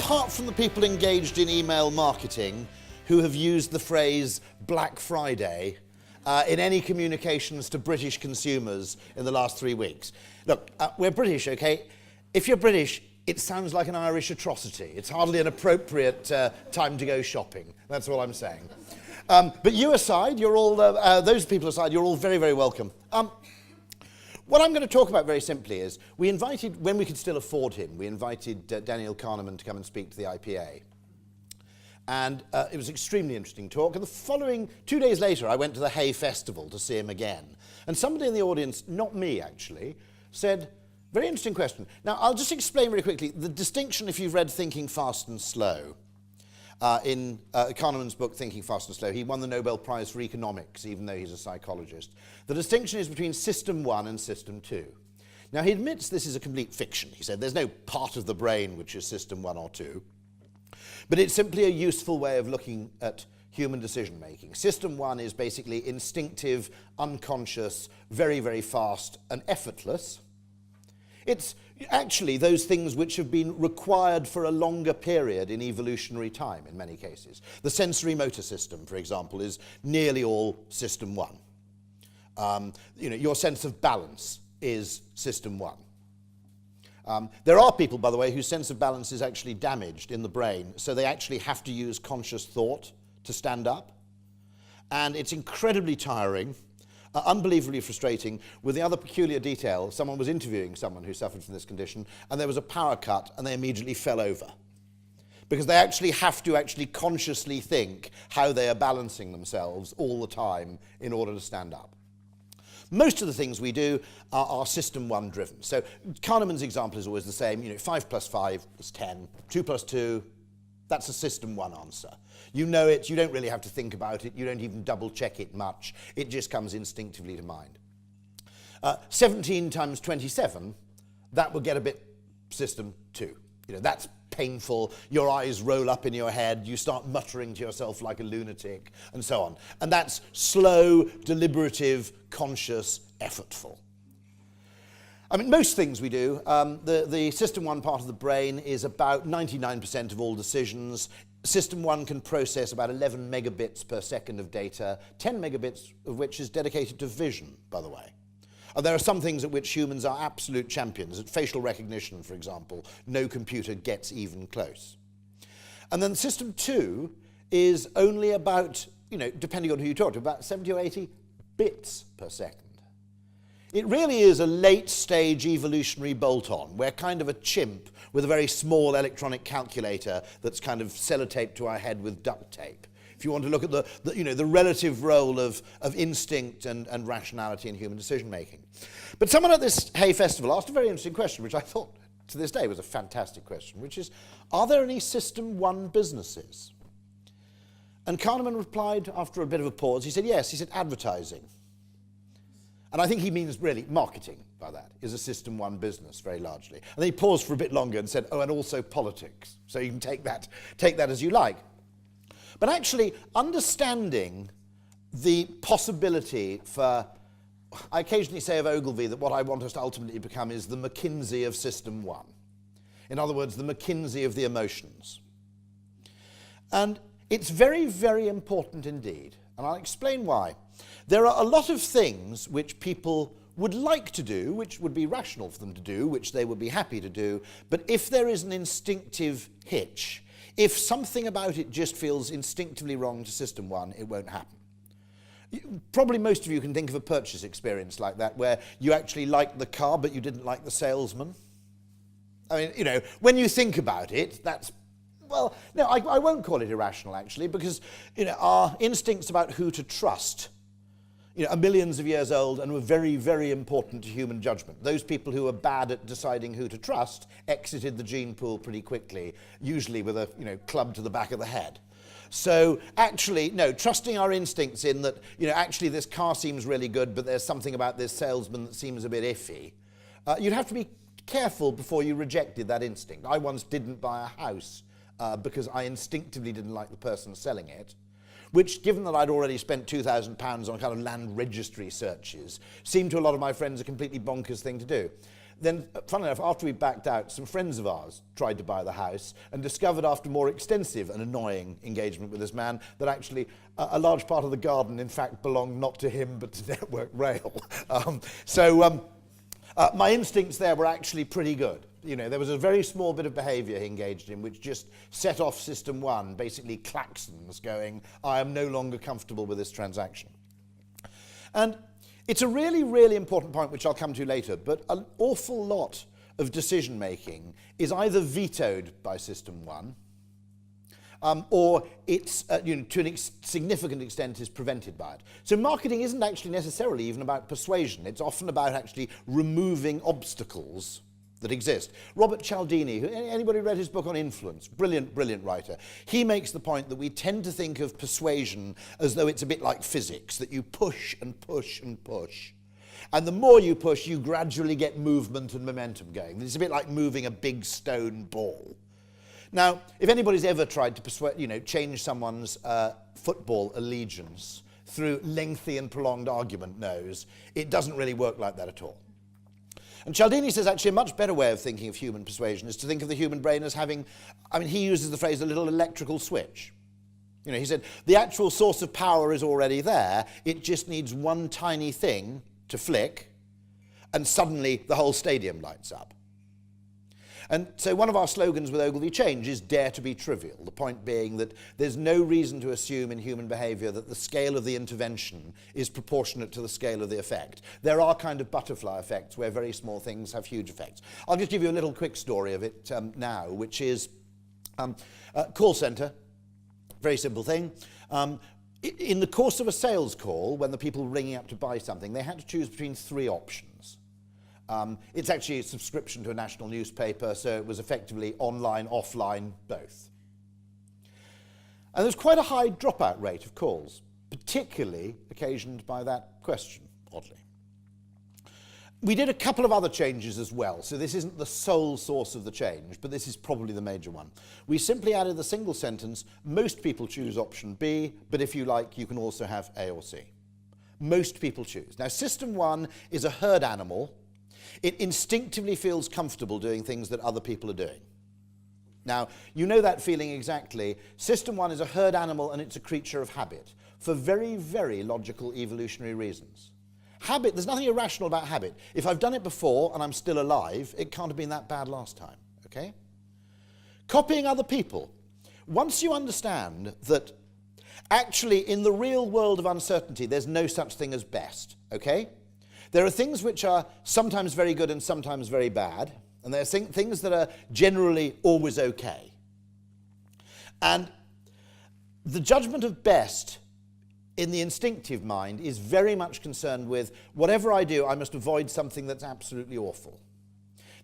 apart from the people engaged in email marketing who have used the phrase Black Friday in any communications to British consumers in the last 3 weeks. Look, we're British, okay? If you're British, it sounds like an Irish atrocity. It's hardly an appropriate time to go shopping. That's all I'm saying. But you aside, you're all, those people aside, you're all very, very welcome. What I'm going to talk about very simply is, we invited, when we could still afford him, we invited Daniel Kahneman to come and speak to the IPA. And it was an extremely interesting talk. And the following, 2 days later, I went to the Hay Festival to see him again. And somebody in the audience, not me actually, said, very interesting question. Now, I'll just explain very quickly the distinction if you've read Thinking Fast and Slow. In Kahneman's book, Thinking Fast and Slow, he won the Nobel Prize for Economics, even though he's a psychologist. The distinction is between System 1 and System 2. Now, he admits this is a complete fiction. He said there's no part of the brain which is System 1 or 2. But it's simply a useful way of looking at human decision-making. System 1 is basically instinctive, unconscious, very, very fast and effortless. It's actually those things which have been required for a longer period in evolutionary time in many cases. The sensory motor system, for example, is nearly all System 1. Your sense of balance is System 1. There are people, by the way, whose sense of balance is actually damaged in the brain, so they actually have to use conscious thought to stand up. And it's incredibly tiring, unbelievably frustrating, with the other peculiar detail, someone was interviewing someone who suffered from this condition, and there was a power cut, and they immediately fell over. Because they actually have to consciously think how they are balancing themselves all the time in order to stand up. Most of the things we do are System 1 driven. So Kahneman's example is always the same. 5 plus 5 is 10. 2 plus 2, that's a System 1 answer. You know it, you don't really have to think about it, you don't even double check it much. It just comes instinctively to mind. 17 times 27, that will get a bit System 2. That's painful, your eyes roll up in your head, you start muttering to yourself like a lunatic, and so on. And that's slow, deliberative, conscious, effortful. I mean, most things we do, the System 1 part of the brain is about 99% of all decisions. System 1 can process about 11 megabits per second of data, 10 megabits of which is dedicated to vision, by the way. There are some things at which humans are absolute champions. At facial recognition, for example, no computer gets even close. And then System 2 is only about, depending on who you talk to, about 70 or 80 bits per second. It really is a late-stage evolutionary bolt-on. We're kind of a chimp with a very small electronic calculator that's kind of sellotaped to our head with duct tape. If you want to look at the relative role of instinct and rationality in human decision-making. But someone at this Hay Festival asked a very interesting question, which I thought to this day was a fantastic question, which is, are there any System 1 businesses? And Kahneman replied after a bit of a pause, he said, yes, he said advertising. And I think he means really marketing by that, is a System 1 business very largely. And then he paused for a bit longer and said, oh, and also politics. So you can take that as you like. But actually, understanding the possibility for, I occasionally say of Ogilvy that what I want us to ultimately become is the McKinsey of System 1. In other words, the McKinsey of the emotions. And it's very, very important indeed, and I'll explain why. There are a lot of things which people would like to do, which would be rational for them to do, which they would be happy to do, but if there is an instinctive hitch, if something about it just feels instinctively wrong to System 1, it won't happen. Probably most of you can think of a purchase experience like that, where you actually liked the car, but you didn't like the salesman. I mean, when you think about it, that's, well, no, I won't call it irrational, actually, because, our instincts about who to trust, are millions of years old and were very, very important to human judgment. Those people who were bad at deciding who to trust exited the gene pool pretty quickly, usually with a, club to the back of the head. So actually, no, trusting our instincts in that, actually this car seems really good, but there's something about this salesman that seems a bit iffy. You'd have to be careful before you rejected that instinct. I once didn't buy a house because I instinctively didn't like the person selling it, which, given that I'd already spent £2,000 on kind of land registry searches, seemed to a lot of my friends a completely bonkers thing to do. then, funnily enough, after we backed out, some friends of ours tried to buy the house and discovered after more extensive and annoying engagement with this man that actually a large part of the garden, in fact, belonged not to him but to Network Rail. My instincts there were actually pretty good. You know, there was a very small bit of behaviour he engaged in which just set off System 1, basically klaxons going, I am no longer comfortable with this transaction. And it's a really, really important point which I'll come to later, but an awful lot of decision-making is either vetoed by System 1 or it's, to a significant extent, is prevented by it. So marketing isn't actually necessarily even about persuasion. It's often about actually removing obstacles that exist. Robert Cialdini, anybody read his book on influence? Brilliant, brilliant writer. He makes the point that we tend to think of persuasion as though it's a bit like physics, that you push and push and push. And the more you push, you gradually get movement and momentum going. It's a bit like moving a big stone ball. Now, if anybody's ever tried to persuade, change someone's football allegiance through lengthy and prolonged argument knows, it doesn't really work like that at all. And Cialdini says actually a much better way of thinking of human persuasion is to think of the human brain as having, he uses the phrase, a little electrical switch. He said, the actual source of power is already there, it just needs one tiny thing to flick, and suddenly the whole stadium lights up. And so one of our slogans with Ogilvy Change is dare to be trivial, the point being that there's no reason to assume in human behaviour that the scale of the intervention is proportionate to the scale of the effect. There are kind of butterfly effects where very small things have huge effects. I'll just give you a little quick story of it now, which is call centre, very simple thing. In the course of a sales call, when the people were ringing up to buy something, they had to choose between three options. It's actually a subscription to a national newspaper, so it was effectively online, offline, both. And there's quite a high dropout rate of calls, particularly occasioned by that question, oddly. We did a couple of other changes as well, so this isn't the sole source of the change, but this is probably the major one. We simply added the single sentence, most people choose option B, but if you like, you can also have A or C. Most people choose. Now, System 1 is a herd animal. It instinctively feels comfortable doing things that other people are doing. Now, you know that feeling exactly. System 1 is a herd animal and it's a creature of habit for very, very logical evolutionary reasons. Habit, there's nothing irrational about habit. If I've done it before and I'm still alive, it can't have been that bad last time, okay? Copying other people. Once you understand that actually in the real world of uncertainty, there's no such thing as best, okay? There are things which are sometimes very good and sometimes very bad, and there are things that are generally always okay. And the judgment of best in the instinctive mind is very much concerned with whatever I do, I must avoid something that's absolutely awful.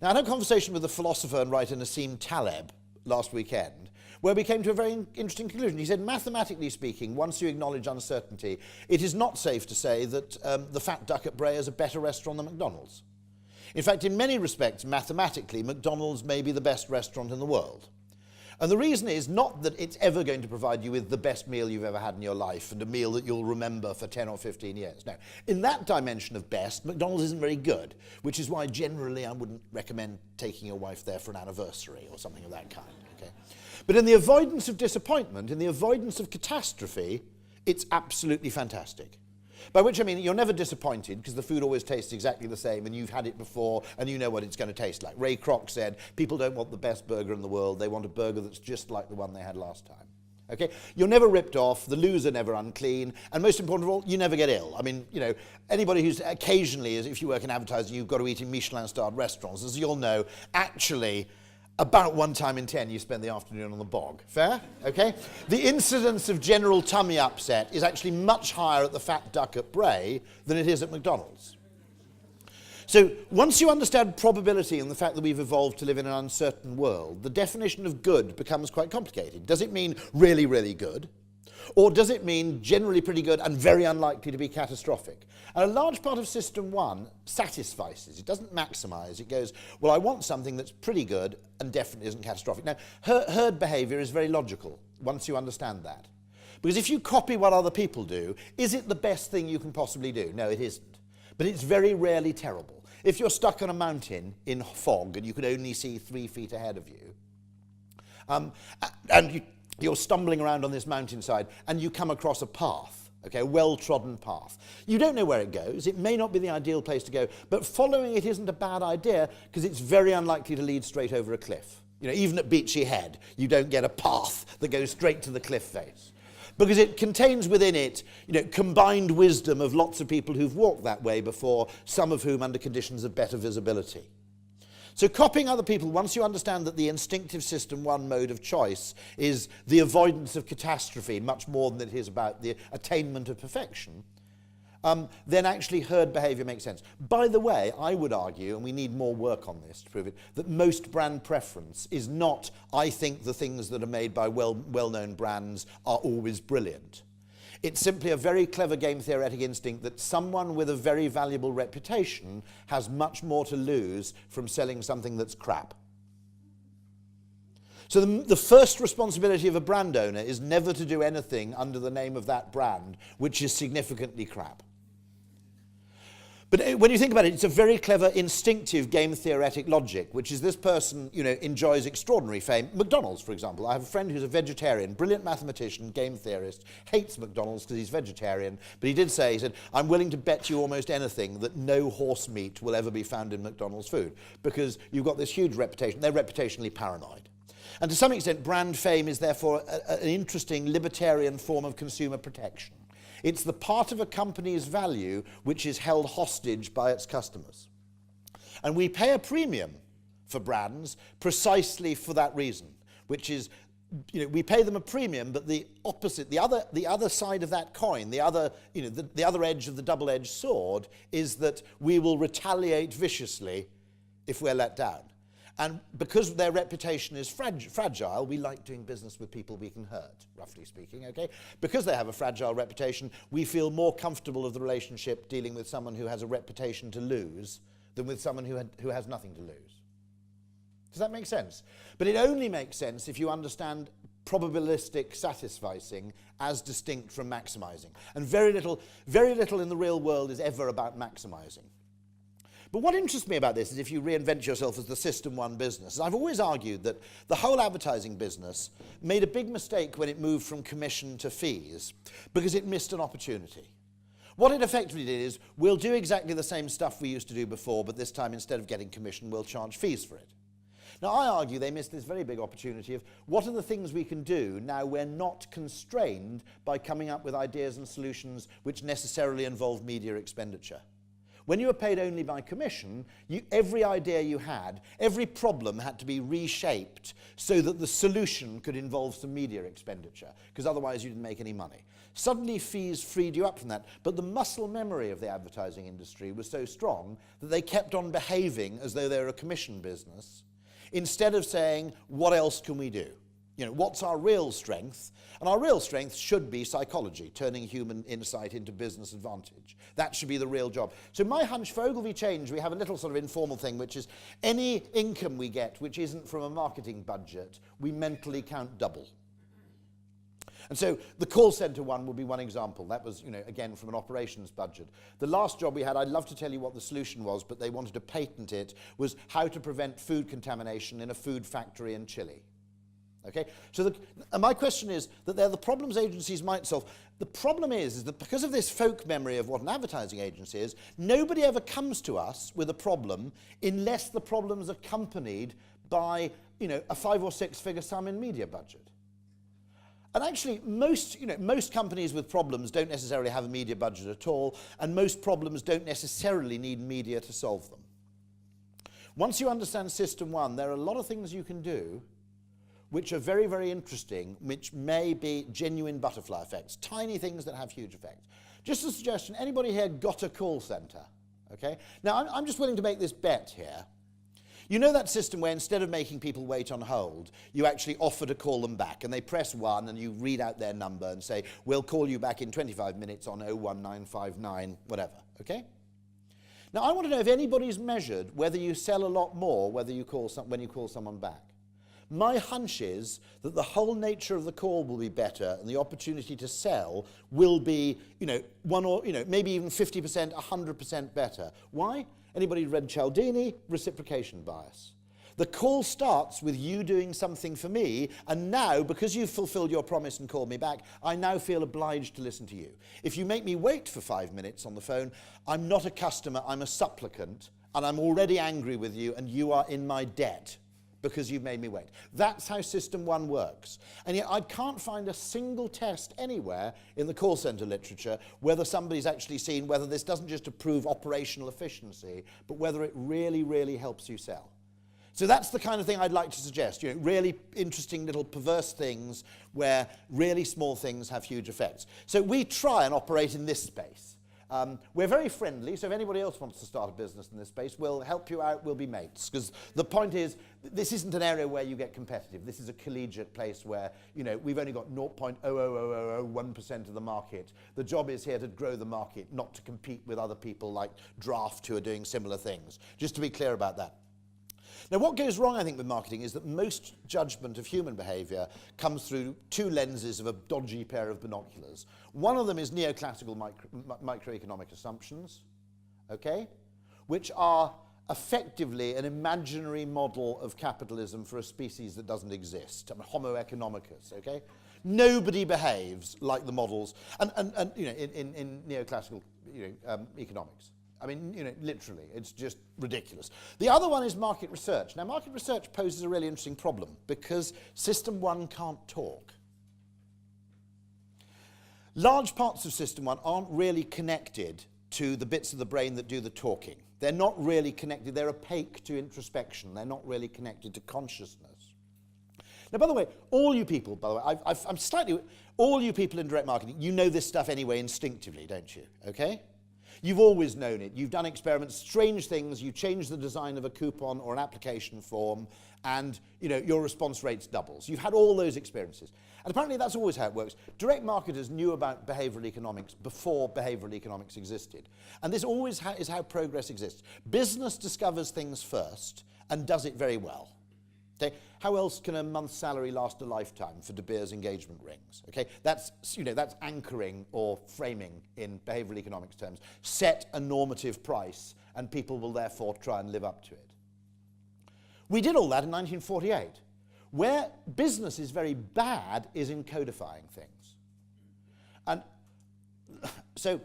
Now, I had a conversation with the philosopher and writer Nassim Taleb last weekend, where we came to a very interesting conclusion. He said, mathematically speaking, once you acknowledge uncertainty, it is not safe to say that the Fat Duck at Bray is a better restaurant than McDonald's. In fact, in many respects, mathematically, McDonald's may be the best restaurant in the world. And the reason is not that it's ever going to provide you with the best meal you've ever had in your life and a meal that you'll remember for 10 or 15 years. No. In that dimension of best, McDonald's isn't very good, which is why generally I wouldn't recommend taking your wife there for an anniversary or something of that kind. Okay? But in the avoidance of disappointment, in the avoidance of catastrophe, it's absolutely fantastic. By which I mean you're never disappointed because the food always tastes exactly the same and you've had it before and you know what it's going to taste like. Ray Kroc said, people don't want the best burger in the world, they want a burger that's just like the one they had last time. Okay? You're never ripped off, the loos are never unclean, and most important of all, you never get ill. I mean, anybody who's occasionally, if you work in advertising, you've got to eat in Michelin-starred restaurants, as you'll know, actually, about 1 time in 10 you spend the afternoon on the bog. Fair? Okay? The incidence of general tummy upset is actually much higher at the Fat Duck at Bray than it is at McDonald's. So once you understand probability and the fact that we've evolved to live in an uncertain world, the definition of good becomes quite complicated. Does it mean really, really good? Or does it mean generally pretty good and very unlikely to be catastrophic? And a large part of System 1 satisfies this. It doesn't maximise. It goes, well, I want something that's pretty good and definitely isn't catastrophic. Now, herd behaviour is very logical once you understand that. Because if you copy what other people do, is it the best thing you can possibly do? No, it isn't. But it's very rarely terrible. if you're stuck on a mountain in fog and you can only see 3 feet ahead of you, and you're stumbling around on this mountainside and you come across a path, okay, a well-trodden path. You don't know where it goes. It may not be the ideal place to go, but following it isn't a bad idea because it's very unlikely to lead straight over a cliff. You know, even at Beachy Head, you don't get a path that goes straight to the cliff face, because it contains within it, you know, combined wisdom of lots of people who've walked that way before, some of whom under conditions of better visibility. So copying other people, once you understand that the instinctive system one mode of choice is the avoidance of catastrophe much more than it is about the attainment of perfection, then actually herd behavior makes sense. By the way, I would argue, and we need more work on this to prove it, that most brand preference is not, I think the things that are made by well-known brands are always brilliant. It's simply a very clever game theoretic instinct that someone with a very valuable reputation has much more to lose from selling something that's crap. So the first responsibility of a brand owner is never to do anything under the name of that brand which is significantly crap. But when you think about it, it's a very clever instinctive game theoretic logic, which is this person, you know, enjoys extraordinary fame. McDonald's, for example. I have a friend who's a vegetarian, brilliant mathematician, game theorist, hates McDonald's because he's vegetarian, but he did say, he said, I'm willing to bet you almost anything that no horse meat will ever be found in McDonald's food, because you've got this huge reputation. They're reputationally paranoid. And to some extent, brand fame is therefore an interesting libertarian form of consumer protection. It's the part of a company's value which is held hostage by its customers. And we pay a premium for brands precisely for that reason, which is, you know, we pay them a premium, but the opposite, the other side of that coin, the other edge of the double-edged sword is that we will retaliate viciously if we're let down. And because their reputation is fragile, we like doing business with people we can hurt, roughly speaking, okay? Because they have a fragile reputation, we feel more comfortable of the relationship dealing with someone who has a reputation to lose than with someone who has nothing to lose. Does that make sense? But it only makes sense if you understand probabilistic satisficing as distinct from maximizing. And very little in the real world is ever about maximizing. But what interests me about this is if you reinvent yourself as the system one business. I've always argued that the whole advertising business made a big mistake when it moved from commission to fees because it missed an opportunity. What it effectively did is, we'll do exactly the same stuff we used to do before, but this time instead of getting commission, we'll charge fees for it. Now, I argue they missed this very big opportunity of what are the things we can do now we're not constrained by coming up with ideas and solutions which necessarily involve media expenditure. When you were paid only by commission, every idea you had, every problem had to be reshaped so that the solution could involve some media expenditure, because otherwise you didn't make any money. Suddenly fees freed you up from that, but the muscle memory of the advertising industry was so strong that they kept on behaving as though they were a commission business, instead of saying, what else can we do? You know, what's our real strength? And our real strength should be psychology, turning human insight into business advantage. That should be the real job. So my hunch for Ogilvy Change, we have a little sort of informal thing, which is any income we get which isn't from a marketing budget, we mentally count double. And so the call center one will be one example. That was, you know, again, from an operations budget. The last job we had, I'd love to tell you what the solution was, but they wanted to patent it, was how to prevent food contamination in a food factory in Chile. Okay, so my question is that they're the problems agencies might solve. The problem is that because of this folk memory of what an advertising agency is, nobody ever comes to us with a problem unless the problem's accompanied by, you know, a 5 or 6 figure sum in media budget. And actually, most companies with problems don't necessarily have a media budget at all, and most problems don't necessarily need media to solve them. Once you understand System 1, there are a lot of things you can do which are very, very interesting, which may be genuine butterfly effects, tiny things that have huge effects. Just a suggestion, anybody here got a call center? Okay? Now, I'm just willing to make this bet here. You know that system where instead of making people wait on hold, you actually offer to call them back, and they press 1 and you read out their number and say, we'll call you back in 25 minutes on 01959, whatever, okay? Now, I want to know if anybody's measured whether you sell a lot more when you call someone back. My hunch is that the whole nature of the call will be better and the opportunity to sell will be, maybe even 50%, 100% better. Why? Anybody read Cialdini? Reciprocation bias. The call starts with you doing something for me, and now, because you've fulfilled your promise and called me back, I now feel obliged to listen to you. If you make me wait for 5 minutes on the phone, I'm not a customer, I'm a supplicant, and I'm already angry with you, and you are in my debt because you've made me wait. That's how System 1 works. And yet I can't find a single test anywhere in the call center literature whether somebody's actually seen whether this doesn't just improve operational efficiency, but whether it really, really helps you sell. So that's the kind of thing I'd like to suggest, really interesting little perverse things where really small things have huge effects. So we try and operate in this space. We're very friendly, so if anybody else wants to start a business in this space, we'll help you out, we'll be mates. Because the point is, this isn't an area where you get competitive. This is a collegiate place where, we've only got 0.00001% of the market. The job is here to grow the market, not to compete with other people like Draft who are doing similar things. Just to be clear about that. Now, what goes wrong, I think, with marketing is that most judgment of human behavior comes through two lenses of a dodgy pair of binoculars. One of them is neoclassical microeconomic assumptions, okay, which are effectively an imaginary model of capitalism for a species that doesn't exist, Homo economicus, okay? Nobody behaves like the models, and in neoclassical economics. I mean, literally, it's just ridiculous. The other one is market research. Now, market research poses a really interesting problem because System 1 can't talk. Large parts of System 1 aren't really connected to the bits of the brain that do the talking. They're not really connected. They're opaque to introspection. They're not really connected to consciousness. Now, by the way, all you people, all you people in direct marketing, you know this stuff anyway instinctively, don't you? Okay? You've always known it. You've done experiments, strange things. You change the design of a coupon or an application form, and your response rates doubles. You've had all those experiences. And apparently that's always how it works. Direct marketers knew about behavioral economics before behavioral economics existed. And this always is how progress exists. Business discovers things first and does it very well. Okay? How else can a month's salary last a lifetime for De Beers engagement rings? Okay? That's anchoring or framing in behavioral economics terms. Set a normative price and people will therefore try and live up to it. We did all that in 1948. Where business is very bad is in codifying things. And so,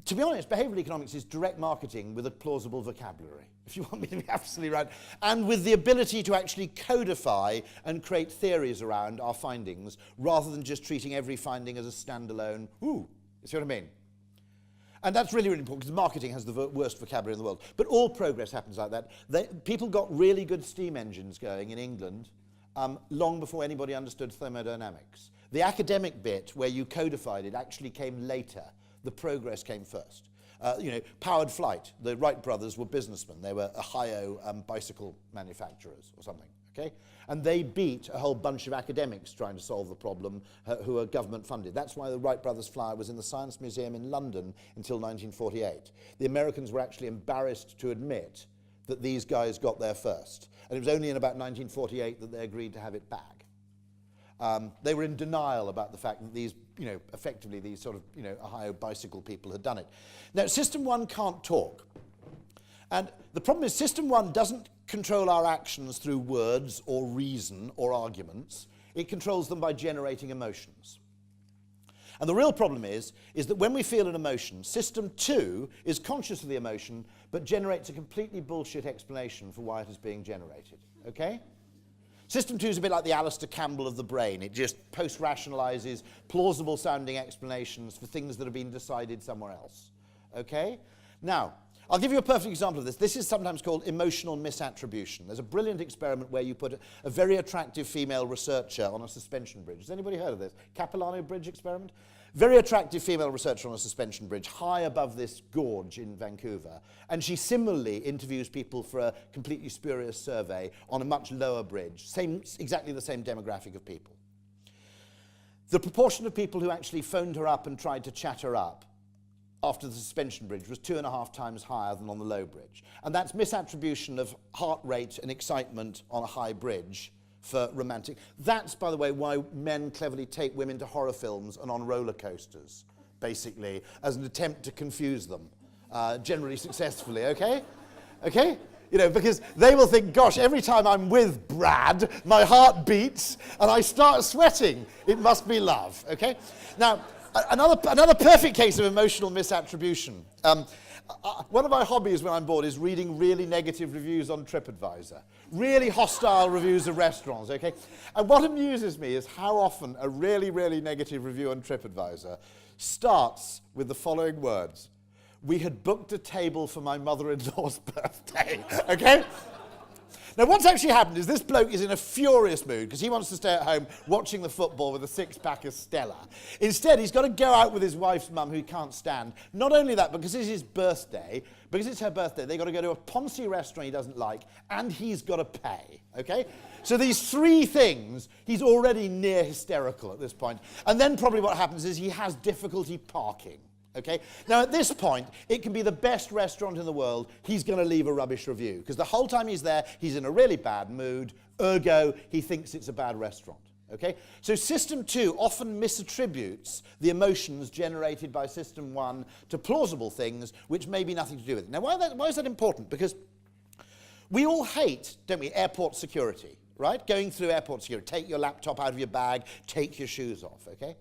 to be honest, behavioral economics is direct marketing with a plausible vocabulary, if you want me to be absolutely right, and with the ability to actually codify and create theories around our findings, rather than just treating every finding as a standalone, you see what I mean? And that's really, really important, because marketing has the worst vocabulary in the world. But all progress happens like that. People got really good steam engines going in England long before anybody understood thermodynamics. The academic bit, where you codified it, actually came later. The progress came first. Powered flight. The Wright brothers were businessmen. They were Ohio bicycle manufacturers or something, okay? And they beat a whole bunch of academics trying to solve the problem who are government funded. That's why the Wright brothers flyer was in the Science Museum in London until 1948. The Americans were actually embarrassed to admit that these guys got there first. And it was only in about 1948 that they agreed to have it back. They were in denial about the fact that these, effectively these sort of, Ohio bicycle people had done it. Now, System 1 can't talk. And the problem is System 1 doesn't control our actions through words or reason or arguments. It controls them by generating emotions. And the real problem is that when we feel an emotion, System 2 is conscious of the emotion, but generates a completely bullshit explanation for why it is being generated, okay? System 2 is a bit like the Alistair Campbell of the brain. It just post-rationalizes plausible-sounding explanations for things that have been decided somewhere else, okay? Now, I'll give you a perfect example of this. This is sometimes called emotional misattribution. There's a brilliant experiment where you put a very attractive female researcher on a suspension bridge. Has anybody heard of this? Capilano Bridge experiment? Very attractive female researcher on a suspension bridge high above this gorge in Vancouver. And she similarly interviews people for a completely spurious survey on a much lower bridge. Exactly the same demographic of people. The proportion of people who actually phoned her up and tried to chat her up after the suspension bridge was 2.5 times higher than on the low bridge. And that's misattribution of heart rate and excitement on a high bridge for romantic. That's, by the way, why men cleverly take women to horror films and on roller coasters, basically, as an attempt to confuse them, generally successfully, okay? okay? You know, because they will think, gosh, every time I'm with Brad, my heart beats and I start sweating. It must be love, okay? Now, another perfect case of emotional misattribution. One of my hobbies when I'm bored is reading really negative reviews on Tripadvisor. Really hostile reviews of restaurants, okay? And what amuses me is how often a really, really negative review on Tripadvisor starts with the following words. We had booked a table for my mother-in-law's birthday, okay? Now, what's actually happened is this bloke is in a furious mood because he wants to stay at home watching the football with a six-pack of Stella. Instead, he's got to go out with his wife's mum, who he can't stand. Not only that, because it's his birthday, because it's her birthday, they've got to go to a Ponzi restaurant he doesn't like, and he's got to pay, okay? So these three things, he's already near hysterical at this point. And then probably what happens is he has difficulty parking. Okay? Now, at this point, it can be the best restaurant in the world. He's going to leave a rubbish review because the whole time he's there, he's in a really bad mood. Ergo, he thinks it's a bad restaurant. Okay? So System 2 often misattributes the emotions generated by System 1 to plausible things which may be nothing to do with it. Now, why is that important? Because we all hate, don't we, airport security, right? Going through airport security. Take your laptop out of your bag, take your shoes off, okay?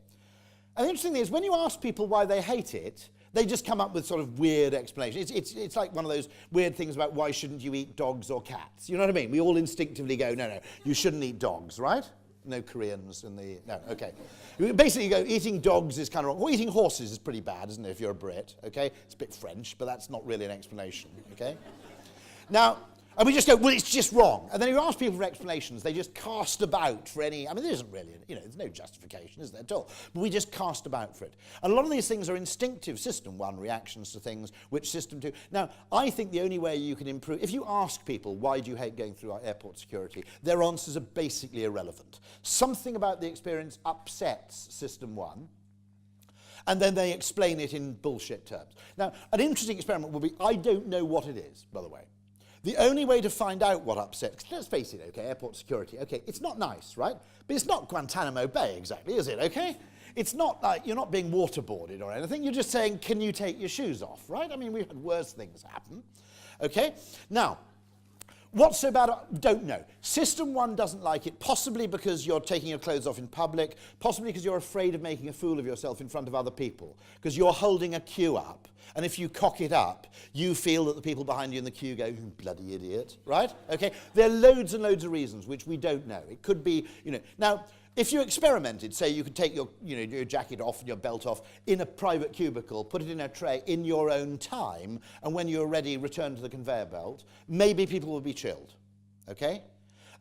And the interesting thing is, when you ask people why they hate it, they just come up with sort of weird explanations. It's like one of those weird things about why shouldn't you eat dogs or cats? You know what I mean? We all instinctively go, no, you shouldn't eat dogs, right? No Koreans in the... No, okay. Basically, you go, eating dogs is kind of wrong. Well, eating horses is pretty bad, isn't it, if you're a Brit, okay? It's a bit French, but that's not really an explanation, okay? Now... And we just go, well, it's just wrong. And then you ask people for explanations, they just cast about for any, I mean, there isn't really, there's no justification, is there, at all? But we just cast about for it. And a lot of these things are instinctive System 1 reactions to things, which System 2... Now, I think the only way you can improve... If you ask people, why do you hate going through our airport security, their answers are basically irrelevant. Something about the experience upsets System 1, and then they explain it in bullshit terms. Now, an interesting experiment will be, I don't know what it is, by the way. The only way to find out what upsets, let's face it, okay, airport security, okay, it's not nice, right? But it's not Guantanamo Bay exactly, is it, okay? It's not like you're not being waterboarded or anything, you're just saying, can you take your shoes off, right? I mean, we've had worse things happen, okay? Now, what's so bad? Don't know. System 1 doesn't like it, possibly because you're taking your clothes off in public, possibly because you're afraid of making a fool of yourself in front of other people, because you're holding a queue up, and if you cock it up, you feel that the people behind you in the queue go, you bloody idiot, right? Okay? There are loads and loads of reasons which we don't know. It could be, Now, if you experimented, say you could take your, your jacket off and your belt off in a private cubicle, put it in a tray in your own time, and when you're ready, return to the conveyor belt, maybe people will be chilled, okay?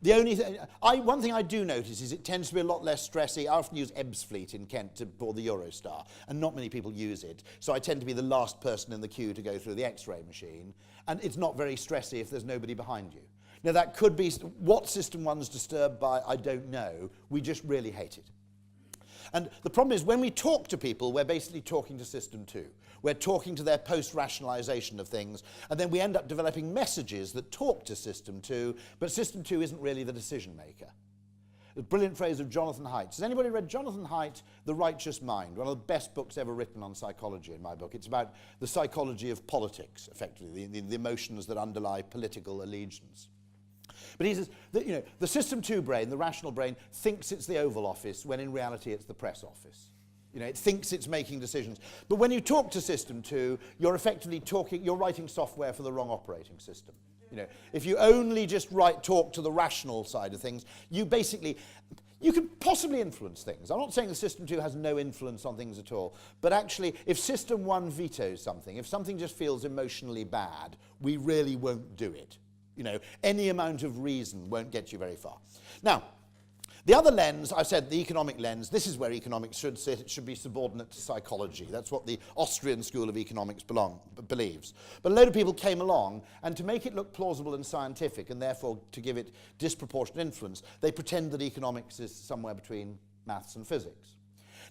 The only one thing I do notice is it tends to be a lot less stressy. I often use Ebbsfleet in Kent to board the Eurostar, and not many people use it, so I tend to be the last person in the queue to go through the X-ray machine, and it's not very stressy if there's nobody behind you. Now, that could be what System 1's disturbed by, I don't know. We just really hate it. And the problem is, when we talk to people, we're basically talking to System 2. We're talking to their post-rationalization of things, and then we end up developing messages that talk to System 2, but System 2 isn't really the decision maker. The brilliant phrase of Jonathan Haidt. Has anybody read Jonathan Haidt, The Righteous Mind? One of the best books ever written on psychology in my book. It's about the psychology of politics, effectively, the emotions that underlie political allegiance. But he says that, the System 2 brain, the rational brain, thinks it's the Oval Office when in reality it's the press office. It thinks it's making decisions. But when you talk to System 2, you're effectively you're writing software for the wrong operating system. If you only just talk to the rational side of things, you can possibly influence things. I'm not saying that System 2 has no influence on things at all, but actually, if System 1 vetoes something, if something just feels emotionally bad, we really won't do it. Any amount of reason won't get you very far. Now, the other lens, I said the economic lens, this is where economics should sit. It should be subordinate to psychology. That's what the Austrian School of Economics believes. But a load of people came along, and to make it look plausible and scientific, and therefore to give it disproportionate influence, they pretend that economics is somewhere between maths and physics.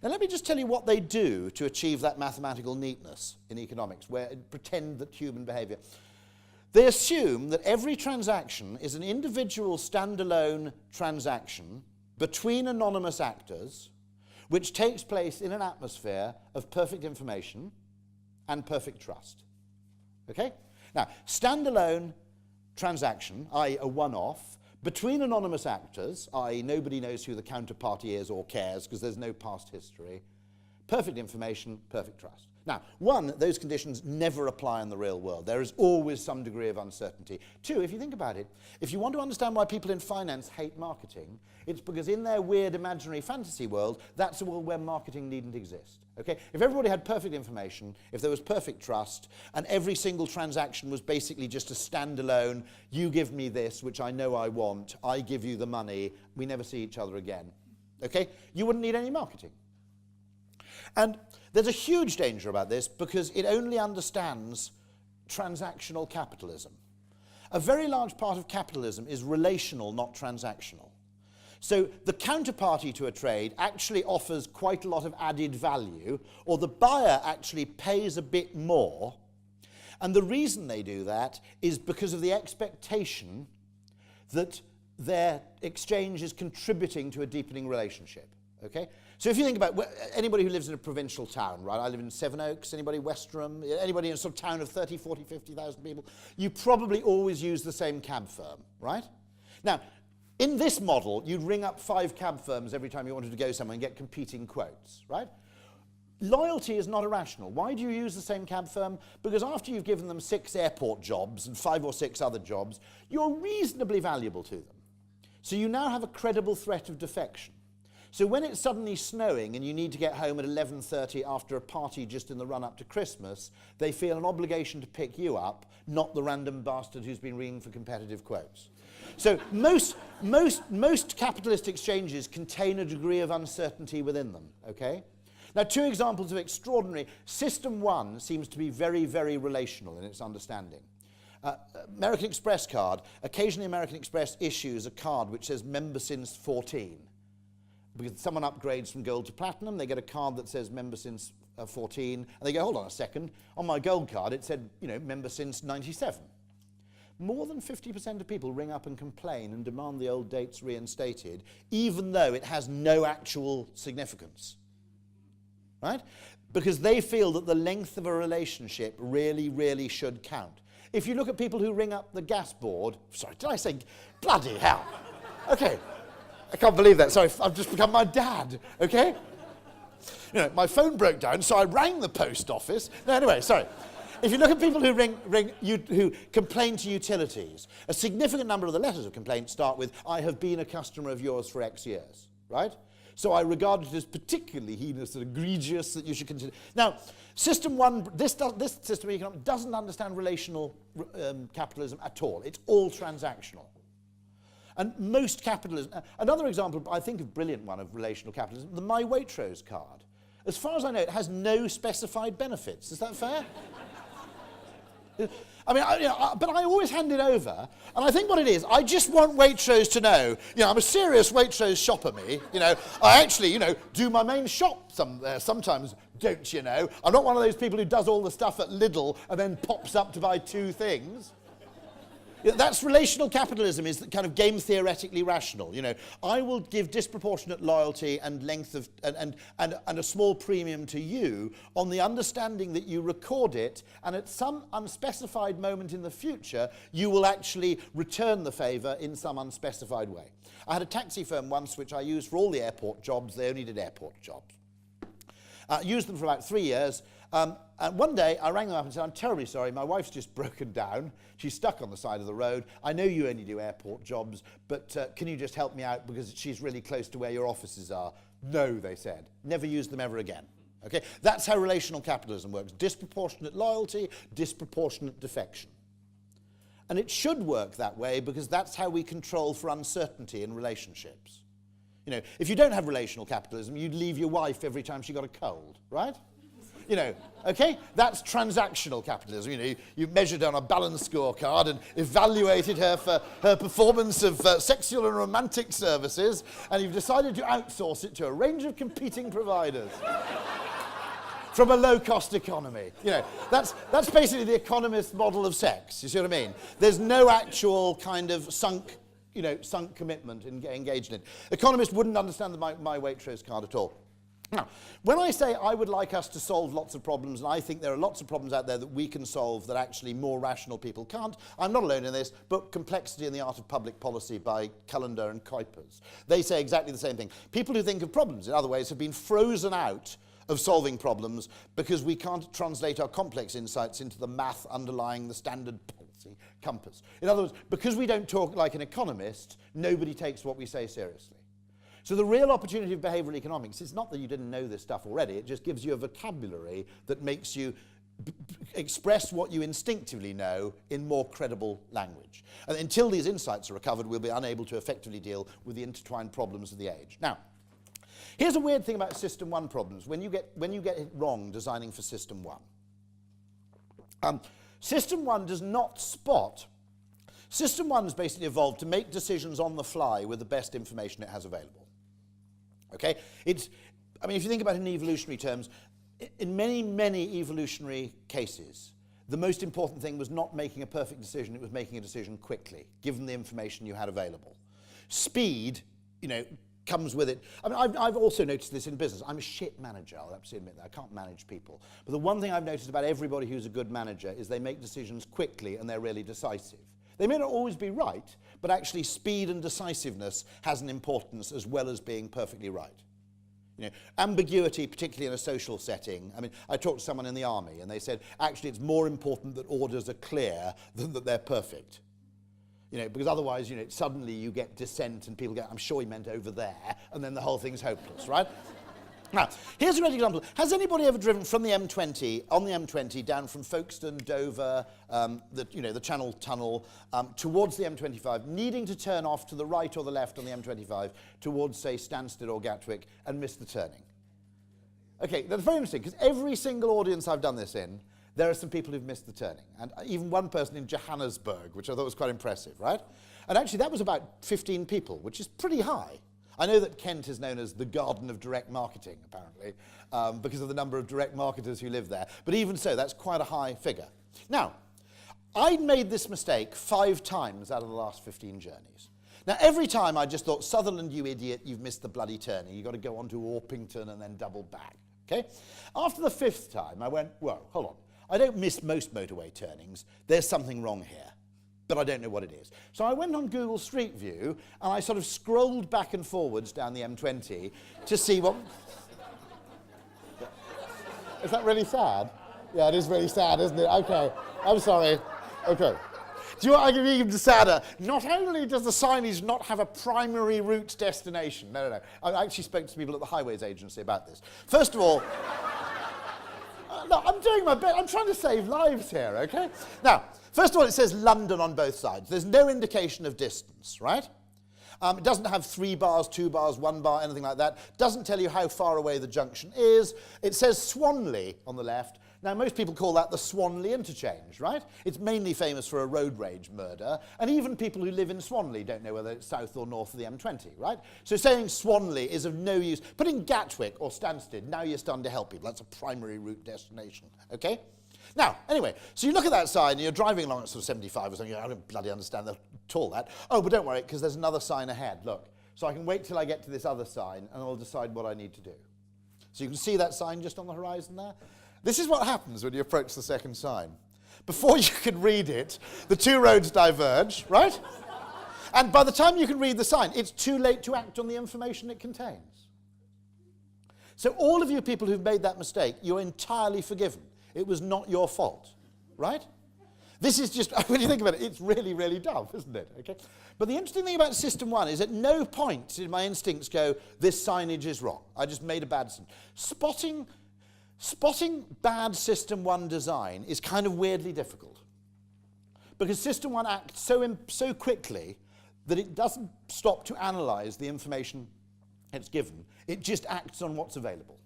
Now, let me just tell you what they do to achieve that mathematical neatness in economics, where pretend that human behavior... They assume that every transaction is an individual standalone transaction between anonymous actors, which takes place in an atmosphere of perfect information and perfect trust. Okay? Now, standalone transaction, i.e. a one-off, between anonymous actors, i.e. nobody knows who the counterparty is or cares because there's no past history, perfect information, perfect trust. Now, one, those conditions never apply in the real world. There is always some degree of uncertainty. Two, if you think about it, if you want to understand why people in finance hate marketing, it's because in their weird imaginary fantasy world, that's a world where marketing needn't exist. Okay? If everybody had perfect information, if there was perfect trust, and every single transaction was basically just a standalone, you give me this, which I know I want, I give you the money, we never see each other again. Okay? You wouldn't need any marketing. And there's a huge danger about this because it only understands transactional capitalism. A very large part of capitalism is relational, not transactional. So the counterparty to a trade actually offers quite a lot of added value, or the buyer actually pays a bit more. And the reason they do that is because of the expectation that their exchange is contributing to a deepening relationship. Okay? So if you think about anybody who lives in a provincial town, right? I live in Sevenoaks, anybody Westerham, anybody in a sort of town of 30, 40, 50,000 people, you probably always use the same cab firm, right? Now, in this model, you'd ring up 5 cab firms every time you wanted to go somewhere and get competing quotes, right? Loyalty is not irrational. Why do you use the same cab firm? Because after you've given them 6 airport jobs and 5 or 6 other jobs, you're reasonably valuable to them. So you now have a credible threat of defection. So when it's suddenly snowing and you need to get home at 11:30 after a party just in the run-up to Christmas, they feel an obligation to pick you up, not the random bastard who's been ringing for competitive quotes. So most capitalist exchanges contain a degree of uncertainty within them, okay? Now, 2 examples of extraordinary. System 1 seems to be very, very relational in its understanding. American Express card. Occasionally American Express issues a card which says member since 14. Because someone upgrades from gold to platinum, they get a card that says member since 14, and they go, hold on a second, on my gold card it said, you know, member since 97. More than 50% of people ring up and complain and demand the old dates reinstated, even though it has no actual significance, right? Because they feel that the length of a relationship really, really should count. If you look at people who ring up the gas board, sorry, did I say, bloody hell, okay. I can't believe that. Sorry, I've just become my dad, okay? You know, my phone broke down, so I rang the post office. No, anyway, sorry. If you look at people who who complain to utilities, a significant number of the letters of complaint start with, I have been a customer of yours for X years, right? So I regard it as particularly heinous and egregious that you should consider. Now, System 1, this system of economics doesn't understand relational capitalism at all. It's all transactional. And most capitalism, another example, I think, of brilliant one of relational capitalism, the My Waitrose card. As far as I know, it has no specified benefits. Is that fair? I mean, but I always hand it over, and I think what it is, I just want Waitrose to know, you know, I'm a serious Waitrose shopper, me. You know, I actually, you know, do my main shop sometimes, don't you know? I'm not one of those people who does all the stuff at Lidl and then pops up to buy 2 things. You know, that's relational capitalism, is kind of game theoretically rational. You know, I will give disproportionate loyalty and length of and a small premium to you on the understanding that you record it, and at some unspecified moment in the future, you will actually return the favour in some unspecified way. I had a taxi firm once which I used for all the airport jobs. They only did airport jobs. Used them for about 3 years. And one day I rang them up and said, I'm terribly sorry, my wife's just broken down. She's stuck on the side of the road. I know you only do airport jobs, but can you just help me out because she's really close to where your offices are? No, they said. Never use them ever again. Okay? That's how relational capitalism works. Disproportionate loyalty, disproportionate defection. And it should work that way because that's how we control for uncertainty in relationships. You know, if you don't have relational capitalism, you'd leave your wife every time she got a cold, right? You know, okay? That's transactional capitalism. You know, you measured on a balance scorecard and evaluated her for her performance of sexual and romantic services, and you've decided to outsource it to a range of competing providers from a low-cost economy. You know, that's basically the economist model of sex. You see what I mean? There's no actual kind of sunk commitment engaged in it. Economists wouldn't understand the My Waitrose card at all. Now, when I say I would like us to solve lots of problems, and I think there are lots of problems out there that we can solve that actually more rational people can't, I'm not alone in this. Book Complexity and the Art of Public Policy by Cullender and Kuipers. They say exactly the same thing. People who think of problems in other ways have been frozen out of solving problems because we can't translate our complex insights into the math underlying the standard policy compass. In other words, because we don't talk like an economist, nobody takes what we say seriously. So the real opportunity of behavioral economics is not that you didn't know this stuff already, it just gives you a vocabulary that makes you express what you instinctively know in more credible language. And until these insights are recovered, we'll be unable to effectively deal with the intertwined problems of the age. Now, here's a weird thing about System 1 problems. When you get it wrong designing for System 1. System 1 does not spot. System 1 has basically evolved to make decisions on the fly with the best information it has available. Okay? I mean, if you think about it in evolutionary terms, in many, many evolutionary cases, the most important thing was not making a perfect decision, it was making a decision quickly, given the information you had available. Speed, comes with it. I mean, I've also noticed this in business. I'm a shit manager, I'll absolutely admit that. I can't manage people. But the one thing I've noticed about everybody who's a good manager is they make decisions quickly and they're really decisive. They may not always be right, but actually speed and decisiveness has an importance as well as being perfectly right. Ambiguity, particularly in a social setting. I mean, I talked to someone in the army and they said, actually it's more important that orders are clear than that they're perfect. Because otherwise, suddenly you get dissent and people go, I'm sure he meant over there, and then the whole thing's hopeless, right? Now, here's a great example. Has anybody ever driven from the M20, on the M20, down from Folkestone, Dover, the Channel Tunnel, towards the M25, needing to turn off to the right or the left on the M25, towards, say, Stansted or Gatwick, and missed the turning? Okay, that's very interesting, because every single audience I've done this in, there are some people who've missed the turning. And even one person in Johannesburg, which I thought was quite impressive, right? And actually, that was about 15 people, which is pretty high. I know that Kent is known as the Garden of Direct Marketing, apparently, because of the number of direct marketers who live there. But even so, that's quite a high figure. Now, I'd made this mistake 5 times out of the last 15 journeys. Now, every time I just thought, Sutherland, you idiot, you've missed the bloody turning. You've got to go on to Orpington and then double back, okay? After the 5th time, I went, whoa, hold on. I don't miss most motorway turnings. There's something wrong here. But I don't know what it is. So I went on Google Street View and I sort of scrolled back and forwards down the M20 to see what... Is that really sad? Yeah, it is really sad, isn't it? Okay, I'm sorry. Okay. Do you want I can make it sadder? Not only does the signage not have a primary route destination, no. I actually spoke to people at the Highways Agency about this. First of all, no, I'm doing my best. I'm trying to save lives here, okay? Now, first of all, it says London on both sides. There's no indication of distance, right? It doesn't have 3 bars, 2 bars, 1 bar, anything like that. Doesn't tell you how far away the junction is. It says Swanley on the left. Now, most people call that the Swanley interchange, right? It's mainly famous for a road rage murder, and even people who live in Swanley don't know whether it's south or north of the M20, right? So saying Swanley is of no use. Put in Gatwick or Stansted, now you're starting to help people. That's a primary route destination, okay? Now, anyway, so you look at that sign and you're driving along at sort of 75 or something, I don't bloody understand at all that. Oh, but don't worry, because there's another sign ahead, look. So I can wait till I get to this other sign and I'll decide what I need to do. So you can see that sign just on the horizon there? This is what happens when you approach the second sign. Before you can read it, the 2 roads diverge, right? And by the time you can read the sign, it's too late to act on the information it contains. So all of you people who've made that mistake, you're entirely forgiven. It was not your fault, right? This is just, when you think about it, it's really, really dumb, isn't it? Okay. But the interesting thing about System 1 is at no point did my instincts go, this signage is wrong. I just made a bad decision. Spotting bad System 1 design is kind of weirdly difficult. Because System 1 acts so quickly that it doesn't stop to analyse the information it's given. It just acts on what's available.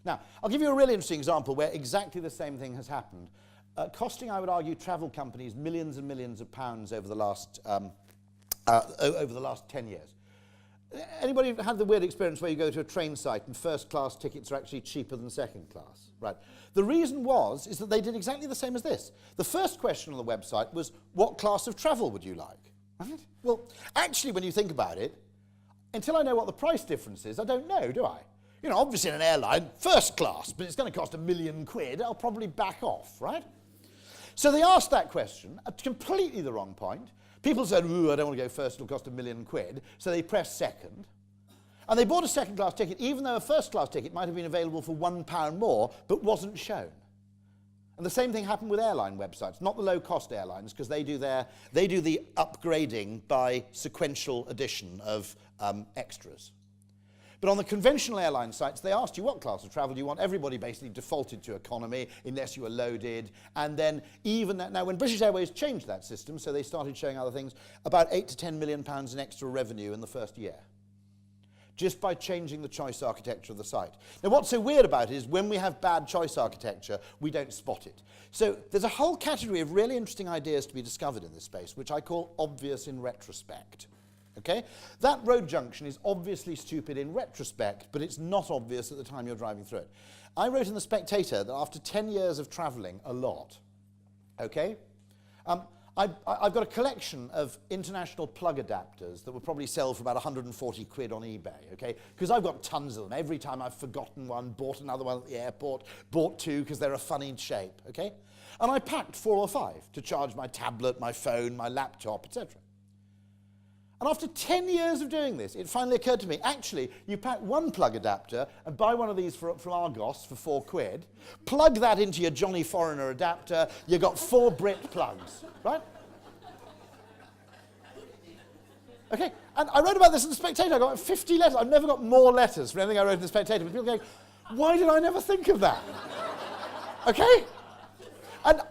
Now, I'll give you a really interesting example where exactly the same thing has happened, costing, I would argue, travel companies millions and millions of pounds over the last 10 years. Anybody had the weird experience where you go to a train site and first class tickets are actually cheaper than second class? Right. The reason is that they did exactly the same as this. The first question on the website was, what class of travel would you like? Right? Well, actually, when you think about it, until I know what the price difference is, I don't know, do I? You know, obviously in an airline, first class, but it's going to cost £1 million, I'll probably back off, right? So they asked that question at completely the wrong point. People said, ooh, I don't want to go first, it'll cost £1 million. So they pressed second. And they bought a second class ticket, even though a first class ticket might have been available for £1 more, but wasn't shown. And the same thing happened with airline websites, not the low-cost airlines, because they do the upgrading by sequential addition of extras. But on the conventional airline sites, they asked you what class of travel do you want. Everybody basically defaulted to economy unless you were loaded. And then even that, now when British Airways changed that system, so they started showing other things, about £8 to £10 million in extra revenue in the first year, just by changing the choice architecture of the site. Now what's so weird about it is when we have bad choice architecture, we don't spot it. So there's a whole category of really interesting ideas to be discovered in this space, which I call obvious in retrospect. Okay? That road junction is obviously stupid in retrospect, but it's not obvious at the time you're driving through it. I wrote in The Spectator that after 10 years of travelling a lot, okay, I've got a collection of international plug adapters that will probably sell for about 140 quid on eBay, okay? Because I've got tons of them. Every time I've forgotten one, bought another one at the airport, bought two because they're a funny shape, okay? And I packed 4 or 5 to charge my tablet, my phone, my laptop, etc. And after 10 years of doing this, it finally occurred to me, actually, you pack one plug adapter and buy one of these from Argos for 4 quid, plug that into your Johnny Foreigner adapter, you've got 4 Brit plugs, right? Okay, and I wrote about this in The Spectator. I got 50 letters. I've never got more letters from anything I wrote in The Spectator. But people going, why did I never think of that? Okay? And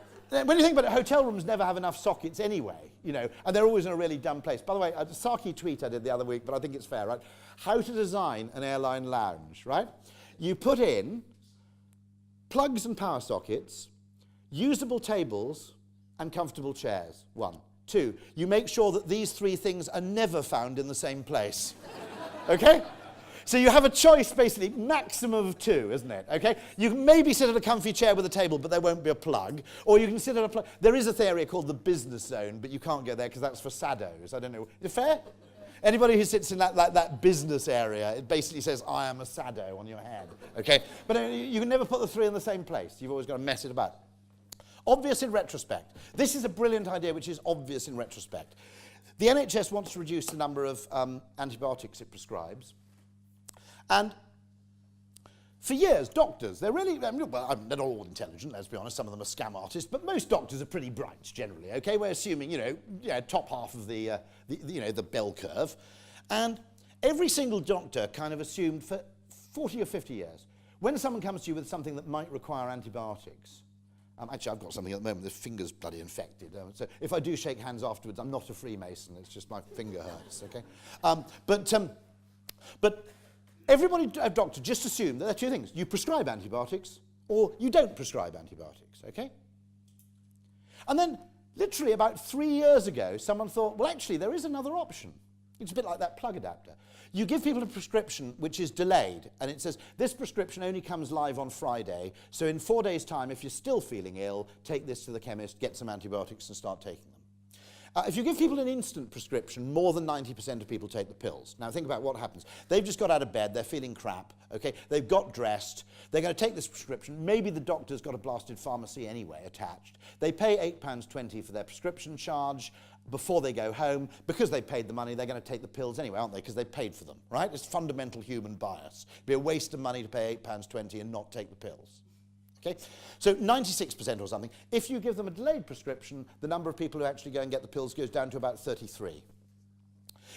when you think about it, hotel rooms never have enough sockets anyway, you know, and they're always in a really dumb place. By the way, a sarky tweet I did the other week, but I think it's fair, right? How to design an airline lounge, right? You put in plugs and power sockets, usable tables, and comfortable chairs, 1. 2, you make sure that these 3 things are never found in the same place, okay? So you have a choice, basically, maximum of 2, isn't it? Okay? You can maybe sit at a comfy chair with a table, but there won't be a plug. Or you can sit at a plug. There is a area called the business zone, but you can't go there because that's for saddos. I don't know. Is it fair? Anybody who sits in that business area, it basically says, I am a saddo on your head. Okay? But you can never put the 3 in the same place. You've always got to mess it about. Obvious in retrospect. This is a brilliant idea, which is obvious in retrospect. The NHS wants to reduce the number of antibiotics it prescribes. And for years, doctors, they're really, they're not all intelligent, let's be honest, some of them are scam artists, but most doctors are pretty bright, generally, okay? We're assuming, top half of the bell curve. And every single doctor kind of assumed for 40 or 50 years, when someone comes to you with something that might require antibiotics, actually, I've got something at the moment, the finger's bloody infected. So if I do shake hands afterwards, I'm not a Freemason, it's just my finger hurts, okay? But everybody, doctor, just assume that there are 2 things. You prescribe antibiotics, or you don't prescribe antibiotics, okay? And then, literally about 3 years ago, someone thought, well, actually, there is another option. It's a bit like that plug adapter. You give people a prescription which is delayed, and it says, this prescription only comes live on Friday, so in 4 days' time, if you're still feeling ill, take this to the chemist, get some antibiotics, and start taking them. If you give people an instant prescription, more than 90% of people take the pills. Now think about what happens. They've just got out of bed, they're feeling crap, okay? They've got dressed, they're going to take this prescription, maybe the doctor's got a blasted pharmacy anyway attached. They pay £8.20 for their prescription charge before they go home. Because they paid the money, they're going to take the pills anyway, aren't they? Because they paid for them, right? It's fundamental human bias. It'd be a waste of money to pay £8.20 and not take the pills. Okay? So 96% or something. If you give them a delayed prescription, the number of people who actually go and get the pills goes down to about 33.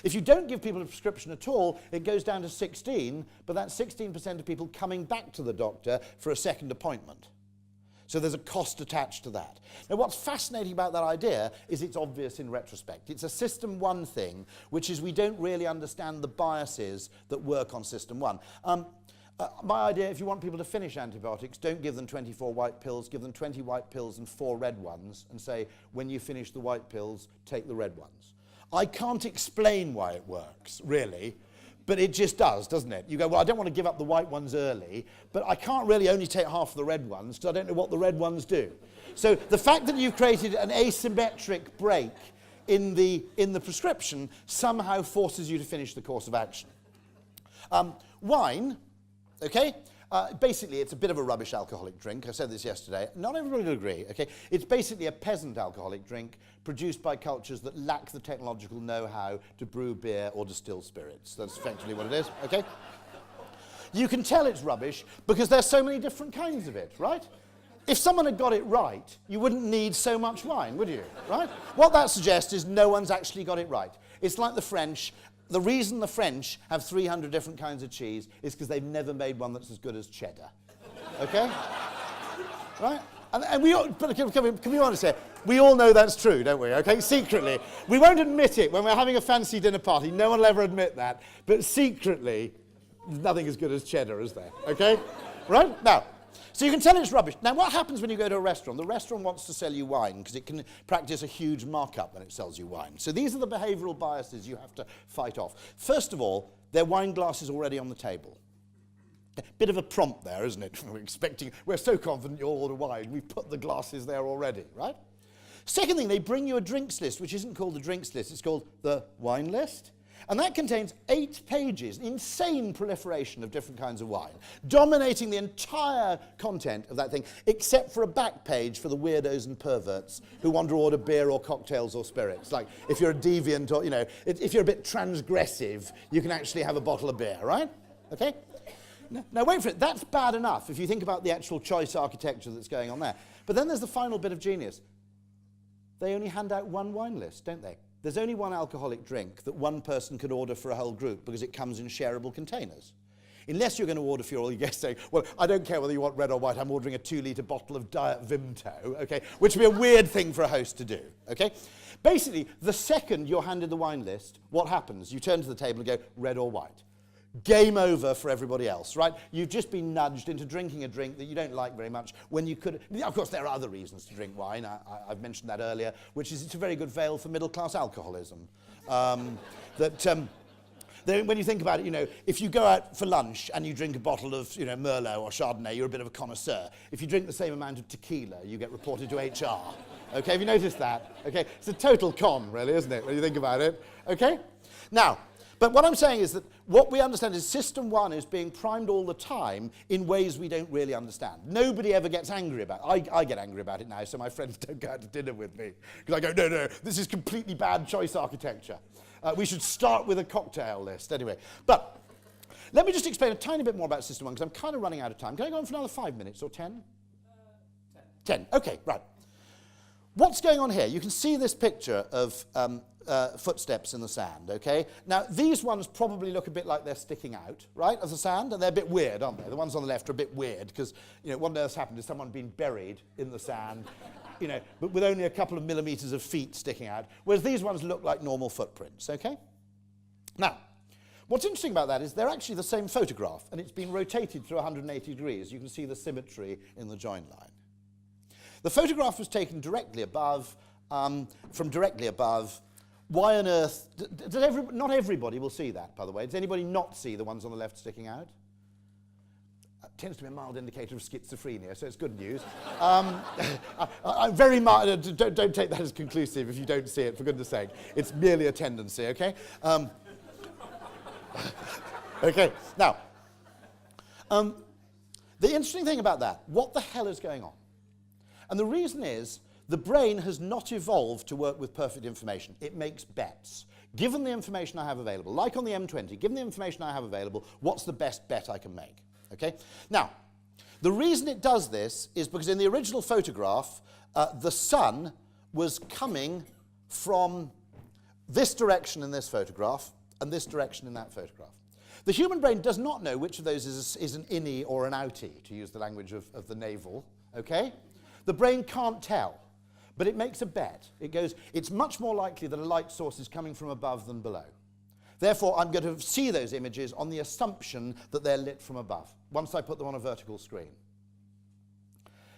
If you don't give people a prescription at all, it goes down to 16, but that's 16% of people coming back to the doctor for a second appointment. So there's a cost attached to that. Now what's fascinating about that idea is it's obvious in retrospect. It's a System 1 thing, which is we don't really understand the biases that work on System 1. My idea, if you want people to finish antibiotics, don't give them 24 white pills, give them 20 white pills and 4 red ones, and say, when you finish the white pills, take the red ones. I can't explain why it works, really, but it just does, doesn't it? You go, well, I don't want to give up the white ones early, but I can't really only take half of the red ones, because I don't know what the red ones do. So the fact that you've created an asymmetric break in the prescription somehow forces you to finish the course of action. Wine okay? Basically, it's a bit of a rubbish alcoholic drink. I said this yesterday. Not everybody will agree, okay? It's basically a peasant alcoholic drink produced by cultures that lack the technological know-how to brew beer or distill spirits. That's effectively what it is, okay? You can tell it's rubbish because there's so many different kinds of it, right? If someone had got it right, you wouldn't need so much wine, would you, right? What that suggests is no one's actually got it right. It's like the French. The reason the French have 300 different kinds of cheese is because they've never made one that's as good as cheddar, okay? Right? And we all, but can we be honest here? We all know that's true, don't we, okay? Secretly. We won't admit it when we're having a fancy dinner party. No one will ever admit that. But secretly, nothing as good as cheddar, is there, okay? Right? Now, so you can tell it's rubbish. Now, what happens when you go to a restaurant? The restaurant wants to sell you wine because it can practice a huge markup when it sells you wine. So these are the behavioural biases you have to fight off. First of all, their wine glass is already on the table. A bit of a prompt there, isn't it? We're so confident you'll order wine, we've put the glasses there already, right? Second thing, they bring you a drinks list, which isn't called the drinks list, it's called the wine list. And that contains 8 pages, insane proliferation of different kinds of wine, dominating the entire content of that thing, except for a back page for the weirdos and perverts who want to order beer or cocktails or spirits. Like, if you're a deviant or, you know, if you're a bit transgressive, you can actually have a bottle of beer, right? Okay? Now, wait for it. That's bad enough if you think about the actual choice architecture that's going on there. But then there's the final bit of genius. They only hand out one wine list, don't they? There's only one alcoholic drink that one person can order for a whole group because it comes in shareable containers. Unless you're going to order for all your guests saying, well, I don't care whether you want red or white, I'm ordering a 2-litre bottle of Diet Vimto, okay? Which would be a weird thing for a host to do, okay? Basically, the second you're handed the wine list, what happens? You turn to the table and go, red or white. Game over for everybody else, right? You've just been nudged into drinking a drink that you don't like very much when you could... Of course, there are other reasons to drink wine. I've mentioned that earlier, which is it's a very good veil for middle-class alcoholism. When you think about it, you know, if you go out for lunch and you drink a bottle of, you know, Merlot or Chardonnay, you're a bit of a connoisseur. If you drink the same amount of tequila, you get reported to HR. Okay, have you noticed that? Okay, it's a total con, really, isn't it, when you think about it? Okay? Now, but what I'm saying is that what we understand is System 1 is being primed all the time in ways we don't really understand. Nobody ever gets angry about it. I get angry about it now, so my friends don't go out to dinner with me. Because I go, no, this is completely bad choice architecture. We should start with a cocktail list. Anyway, but let me just explain a tiny bit more about System 1, because I'm kind of running out of time. Can I go on for another 5 minutes or 10? 10. Okay, right. What's going on here? You can see this picture of footsteps in the sand, okay? Now, these ones probably look a bit like they're sticking out, right, of the sand, and they're a bit weird, aren't they? The ones on the left are a bit weird, because, you know, what on earth's happened is someone been buried in the sand, you know, but with only a couple of millimetres of feet sticking out, whereas these ones look like normal footprints, okay? Now, what's interesting about that is they're actually the same photograph, and it's been rotated through 180 degrees. You can see the symmetry in the join line. The photograph was taken directly above, from directly above. Why on earth? Not everybody will see that, by the way. Does anybody not see the ones on the left sticking out? It tends to be a mild indicator of schizophrenia, so it's good news. I'm very mild. Don't take that as conclusive if you don't see it, for goodness sake. It's merely a tendency, okay? Okay, now, the interesting thing about that, what the hell is going on? And the reason is, the brain has not evolved to work with perfect information. It makes bets. Given the information I have available, like on the M20, given the information I have available, what's the best bet I can make? Okay? Now, the reason it does this is because in the original photograph, the sun was coming from this direction in this photograph and this direction in that photograph. The human brain does not know which of those is an innie or an outie, to use the language of the naval, okay? The brain can't tell, but it makes a bet. It goes, it's much more likely that a light source is coming from above than below. Therefore, I'm going to see those images on the assumption that they're lit from above, once I put them on a vertical screen.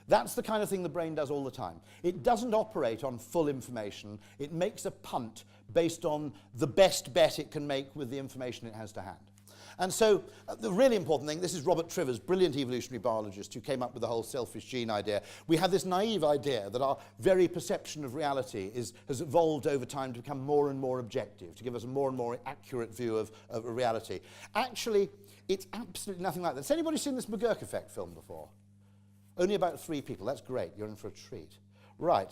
That's the kind of thing the brain does all the time. It doesn't operate on full information. It makes a punt based on the best bet it can make with the information it has to hand. And so the really important thing, this is Robert Trivers, brilliant evolutionary biologist who came up with the whole selfish gene idea. We have this naive idea that our very perception of reality has evolved over time to become more and more objective, to give us a more and more accurate view of reality. Actually, it's absolutely nothing like that. Has anybody seen this McGurk effect film before? Only about 3 people. That's great. You're in for a treat. Right.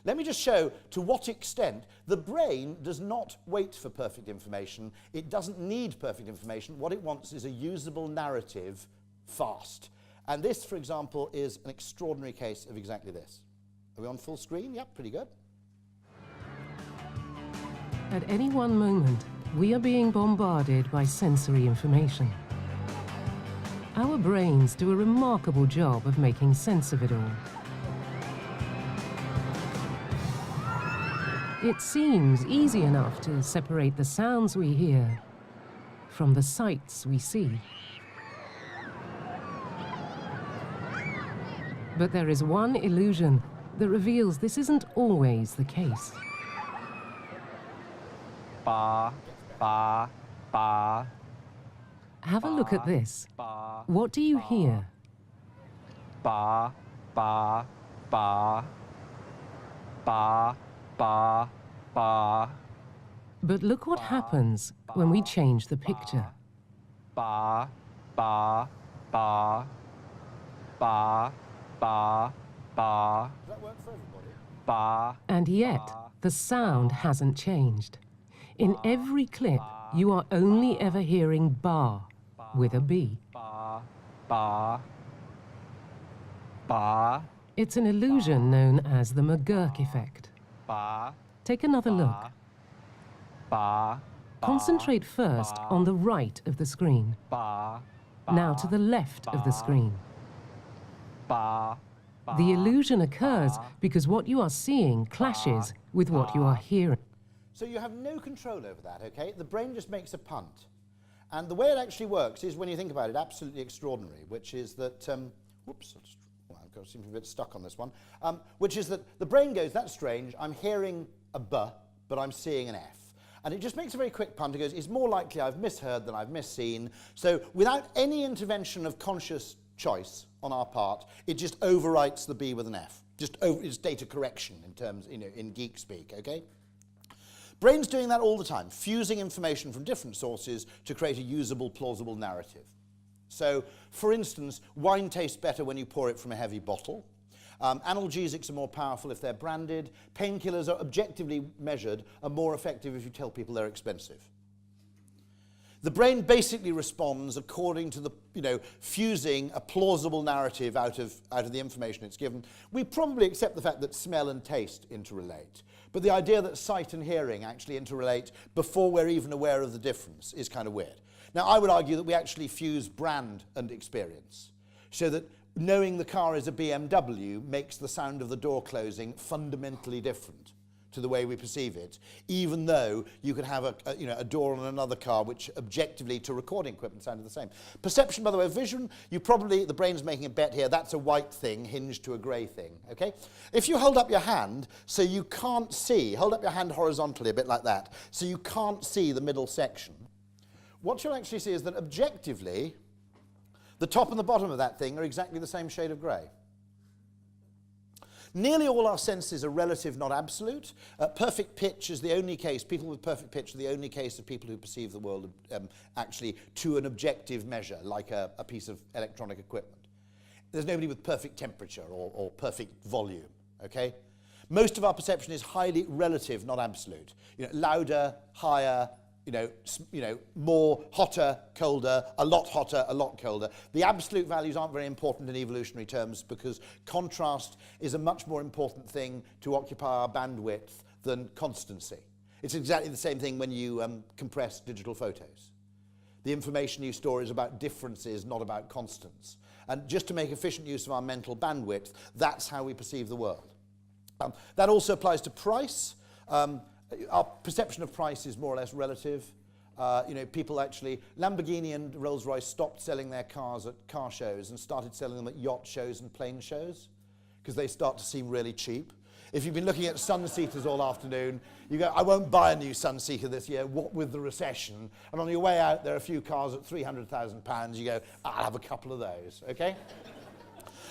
Let me just show to what extent the brain does not wait for perfect information. It doesn't need perfect information. What it wants is a usable narrative fast. And this, for example, is an extraordinary case of exactly this. Are we on full screen? Yep, pretty good. At any one moment, we are being bombarded by sensory information. Our brains do a remarkable job of making sense of it all. It seems easy enough to separate the sounds we hear from the sights we see. But there is one illusion that reveals this isn't always the case. Ba, ba, ba. Have a look at this. What do you hear? Ba, ba, ba. Ba, ba, ba. But look what happens when we change the picture. Ba, ba, ba. Ba, ba, ba. Does that work for everybody? Ba. And yet, the sound hasn't changed. In every clip, you are only ever hearing ba with a B. Ba, ba. Ba, It's an illusion known as the McGurk effect. ba. Take another look. Ba, Concentrate first on the right of the screen. ba, Now to the left of the screen. ba. The illusion occurs because what you are seeing clashes with what you are hearing. So you have no control over that, okay? The brain just makes a punt. And the way it actually works is, when you think about it, absolutely extraordinary, which is that, whoops, I've got to seem to be a bit stuck on this one, which is that the brain goes, that's strange, I'm hearing a B, but I'm seeing an F. And it just makes a very quick punt. It goes, it's more likely I've misheard than I've misseen. So without any intervention of conscious choice on our part, it just overwrites the B with an F. It's data correction in terms, in geek speak, okay? Brain's doing that all the time, fusing information from different sources to create a usable, plausible narrative. So, for instance, wine tastes better when you pour it from a heavy bottle. Analgesics are more powerful if they're branded. Painkillers are objectively measured and more effective if you tell people they're expensive. The brain basically responds according to the, fusing a plausible narrative out of the information it's given. We probably accept the fact that smell and taste interrelate. But the idea that sight and hearing actually interrelate before we're even aware of the difference is kind of weird. Now, I would argue that we actually fuse brand and experience, so that knowing the car is a BMW makes the sound of the door closing fundamentally different to the way we perceive it, even though you could have a door on another car which objectively to recording equipment sounded the same. Perception, by the way, vision, the brain's making a bet here, that's a white thing hinged to a grey thing, okay? If you hold up your hand so you can't see, hold up your hand horizontally a bit like that, so you can't see the middle section, what you'll actually see is that objectively, the top and the bottom of that thing are exactly the same shade of grey. Nearly all our senses are relative, not absolute. Perfect pitch is the only case, people with perfect pitch are the only case of people who perceive the world actually to an objective measure, like a piece of electronic equipment. There's nobody with perfect temperature or perfect volume, okay? Most of our perception is highly relative, not absolute. Louder, higher, more, hotter, colder, a lot colder. The absolute values aren't very important in evolutionary terms because contrast is a much more important thing to occupy our bandwidth than constancy. It's exactly the same thing when you compress digital photos. The information you store is about differences, not about constants. And just to make efficient use of our mental bandwidth, that's how we perceive the world. That also applies to price. Our perception of price is more or less relative. People actually, Lamborghini and Rolls-Royce stopped selling their cars at car shows and started selling them at yacht shows and plane shows because they start to seem really cheap. If you've been looking at sun-seekers all afternoon, you go, I won't buy a new sun-seeker this year, what with the recession? And on your way out, there are a few cars at £300,000. You go, I'll have a couple of those, okay?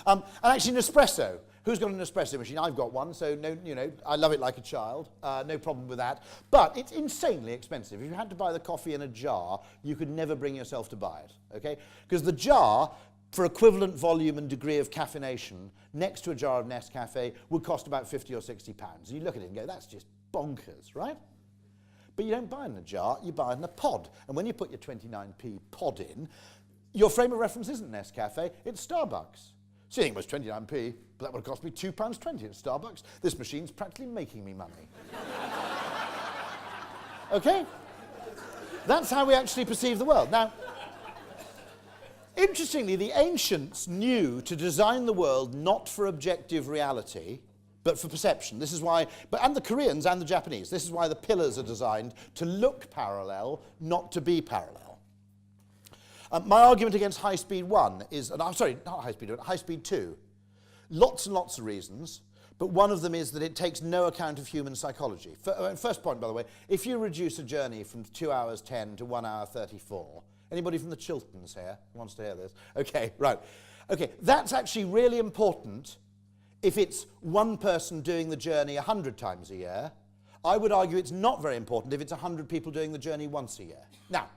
And actually, Nespresso. Who's got an espresso machine? I've got one, so no, you know, I love it like a child. No problem with that. But it's insanely expensive. If you had to buy the coffee in a jar, you could never bring yourself to buy it, okay? Because the jar, for equivalent volume and degree of caffeination, next to a jar of Nescafe, would cost about 50 or 60 pounds. And you look at it and go, that's just bonkers, right? But you don't buy it in a jar, you buy it in a pod. And when you put your 29p pod in, your frame of reference isn't Nescafe, it's Starbucks. So you think it was 29p, but that would have cost me £2.20 at Starbucks. This machine's practically making me money. Okay? That's how we actually perceive the world. Now, interestingly, the ancients knew to design the world not for objective reality, but for perception. This is why, and the Koreans and the Japanese, this is why the pillars are designed to look parallel, not to be parallel. My argument against high-speed 1 is, I'm sorry, not high-speed 1, high-speed 2. Lots and lots of reasons, but one of them is that it takes no account of human psychology. First point, by the way, if you reduce a journey from 2 hours 10 to 1 hour 34, anybody from the Chilterns here who wants to hear this? Okay, right. Okay, that's actually really important if it's one person doing the journey 100 times a year. I would argue it's not very important if it's 100 people doing the journey once a year. Now,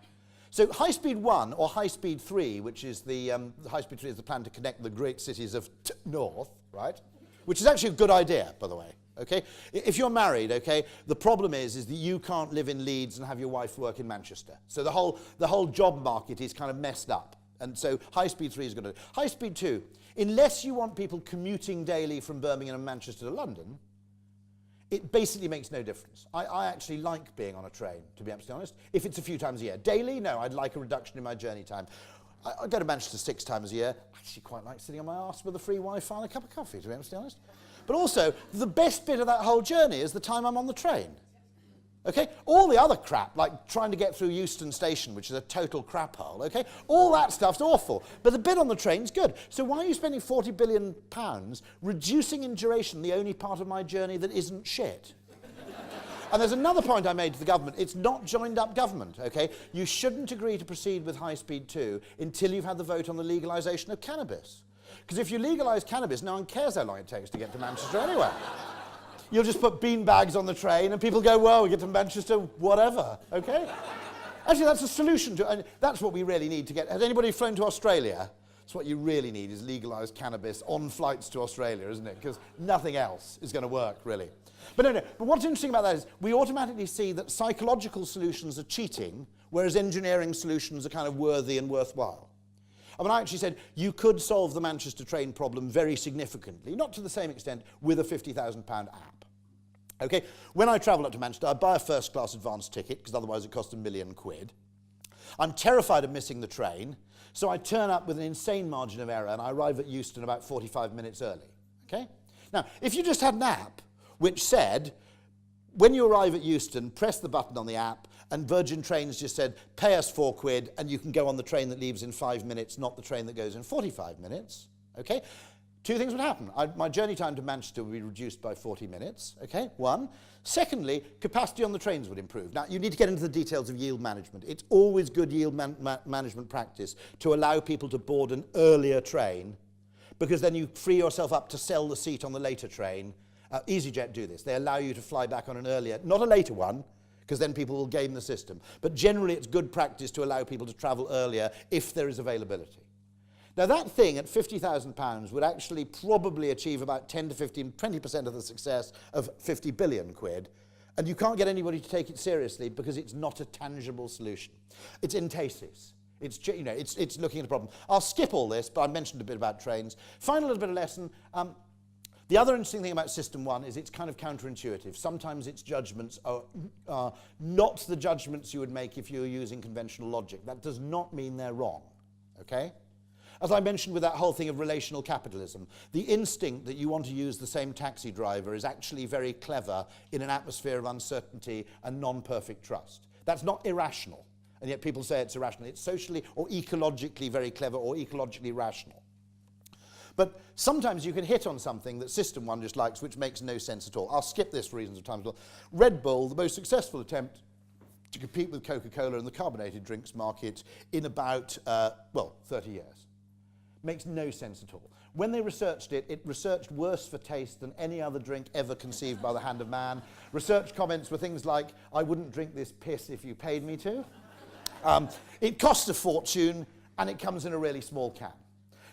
so high-speed 1 or high-speed 3, which is the high-speed 3 is the plan to connect the great cities of north, right? Which is actually a good idea, by the way, okay? If you're married, okay, the problem is that you can't live in Leeds and have your wife work in Manchester. So the whole job market is kind of messed up. And so high-speed 3 is going to do. High-speed 2, unless you want people commuting daily from Birmingham and Manchester to London, it basically makes no difference. I actually like being on a train, to be absolutely honest, if it's a few times a year. Daily, no, I'd like a reduction in my journey time. I go to Manchester 6 times a year. I actually quite like sitting on my arse with a free Wi-Fi and a cup of coffee, to be absolutely honest. But also, the best bit of that whole journey is the time I'm on the train. Okay? All the other crap, like trying to get through Euston Station, which is a total crap hole, okay? All that stuff's awful. But the bit on the train's good. So why are you spending £40 billion reducing in duration the only part of my journey that isn't shit? And there's another point I made to the government. It's not joined up government, okay? You shouldn't agree to proceed with high-speed 2 until you've had the vote on the legalisation of cannabis. Because if you legalise cannabis, no one cares how long it takes to get to Manchester anyway. You'll just put bean bags on the train and people go, well, we get to Manchester, whatever, okay? Actually, that's a solution to, and that's what we really need to get. Has anybody flown to Australia? That's what you really need, is legalised cannabis on flights to Australia, isn't it? Because nothing else is going to work, really. But no, but what's interesting about that is we automatically see that psychological solutions are cheating, whereas engineering solutions are kind of worthy and worthwhile. I mean, I actually said you could solve the Manchester train problem very significantly, not to the same extent, with a £50,000 app. Okay, when I travel up to Manchester, I buy a first-class advance ticket, because otherwise it costs £1 million. I'm terrified of missing the train, so I turn up with an insane margin of error, and I arrive at Euston about 45 minutes early. Okay? Now, if you just had an app which said, when you arrive at Euston, press the button on the app, and Virgin Trains just said, pay us £4, and you can go on the train that leaves in 5 minutes, not the train that goes in 45 minutes. Okay? Two things would happen. My journey time to Manchester would be reduced by 40 minutes, okay, one. Secondly, capacity on the trains would improve. Now, you need to get into the details of yield management. It's always good yield management practice to allow people to board an earlier train, because then you free yourself up to sell the seat on the later train. EasyJet do this. They allow you to fly back on an earlier, not a later one, because then people will game the system. But generally, it's good practice to allow people to travel earlier if there is availability. Now, that thing at £50,000 would actually probably achieve about 10 to 15, 20% of the success of 50 billion quid, and you can't get anybody to take it seriously because it's not a tangible solution. It's entasis. It's, you know, it's looking at a problem. I'll skip all this, but I mentioned a bit about trains. Final little bit of lesson. The other interesting thing about System 1 is it's kind of counterintuitive. Sometimes its judgments are not the judgments you would make if you were using conventional logic. That does not mean they're wrong, okay? As I mentioned with that whole thing of relational capitalism, the instinct that you want to use the same taxi driver is actually very clever in an atmosphere of uncertainty and non-perfect trust. That's not irrational, and yet people say it's irrational. It's socially or ecologically very clever or ecologically rational. But sometimes you can hit on something that System 1 just likes, which makes no sense at all. I'll skip this for reasons of time as well. Red Bull, the most successful attempt to compete with Coca-Cola in the carbonated drinks market in about, 30 years. Makes no sense at all. When they researched it, it researched worse for taste than any other drink ever conceived by the hand of man. Research comments were things like, I wouldn't drink this piss if you paid me to. It costs a fortune, and it comes in a really small can.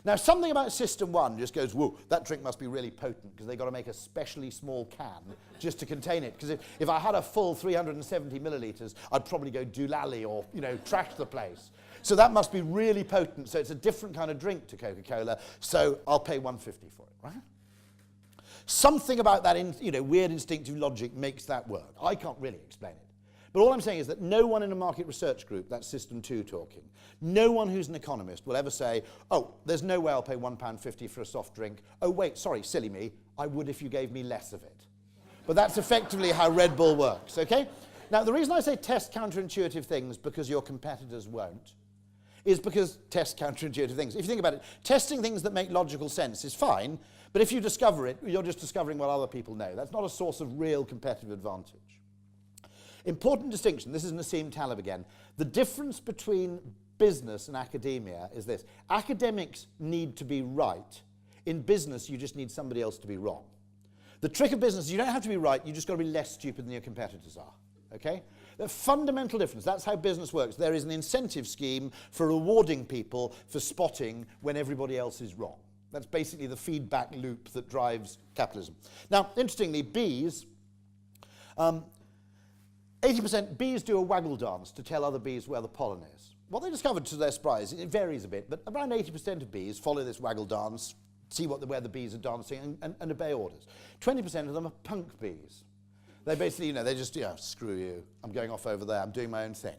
Now, something about System 1 just goes, whoa, that drink must be really potent, because they've got to make a specially small can just to contain it. Because if I had a full 370 millilitres, I'd probably go doolally or, trash the place. So that must be really potent. So it's a different kind of drink to Coca-Cola. So I'll pay $1.50 for it, right? Something about that, weird instinctive logic makes that work. I can't really explain it. But all I'm saying is that no one in a market research group, that's System 2 talking, no one who's an economist will ever say, oh, there's no way I'll pay £1.50 for a soft drink. Oh, wait, sorry, silly me. I would if you gave me less of it. But that's effectively how Red Bull works, okay? Now, the reason I say test counterintuitive things because your competitors won't is because test counterintuitive things. If you think about it, testing things that make logical sense is fine, but if you discover it, you're just discovering what other people know. That's not a source of real competitive advantage. Important distinction, this is Nassim Taleb again. The difference between business and academia is this. Academics need to be right. In business, you just need somebody else to be wrong. The trick of business is you don't have to be right, you just got to be less stupid than your competitors are. Okay? The fundamental difference, that's how business works. There is an incentive scheme for rewarding people for spotting when everybody else is wrong. That's basically the feedback loop that drives capitalism. Now, interestingly, bees, 80% bees do a waggle dance to tell other bees where the pollen is. What they discovered to their surprise, it varies a bit, but around 80% of bees follow this waggle dance, see where the bees are dancing, and obey orders. 20% of them are punk bees. They basically, they just, screw you, I'm going off over there, I'm doing my own thing.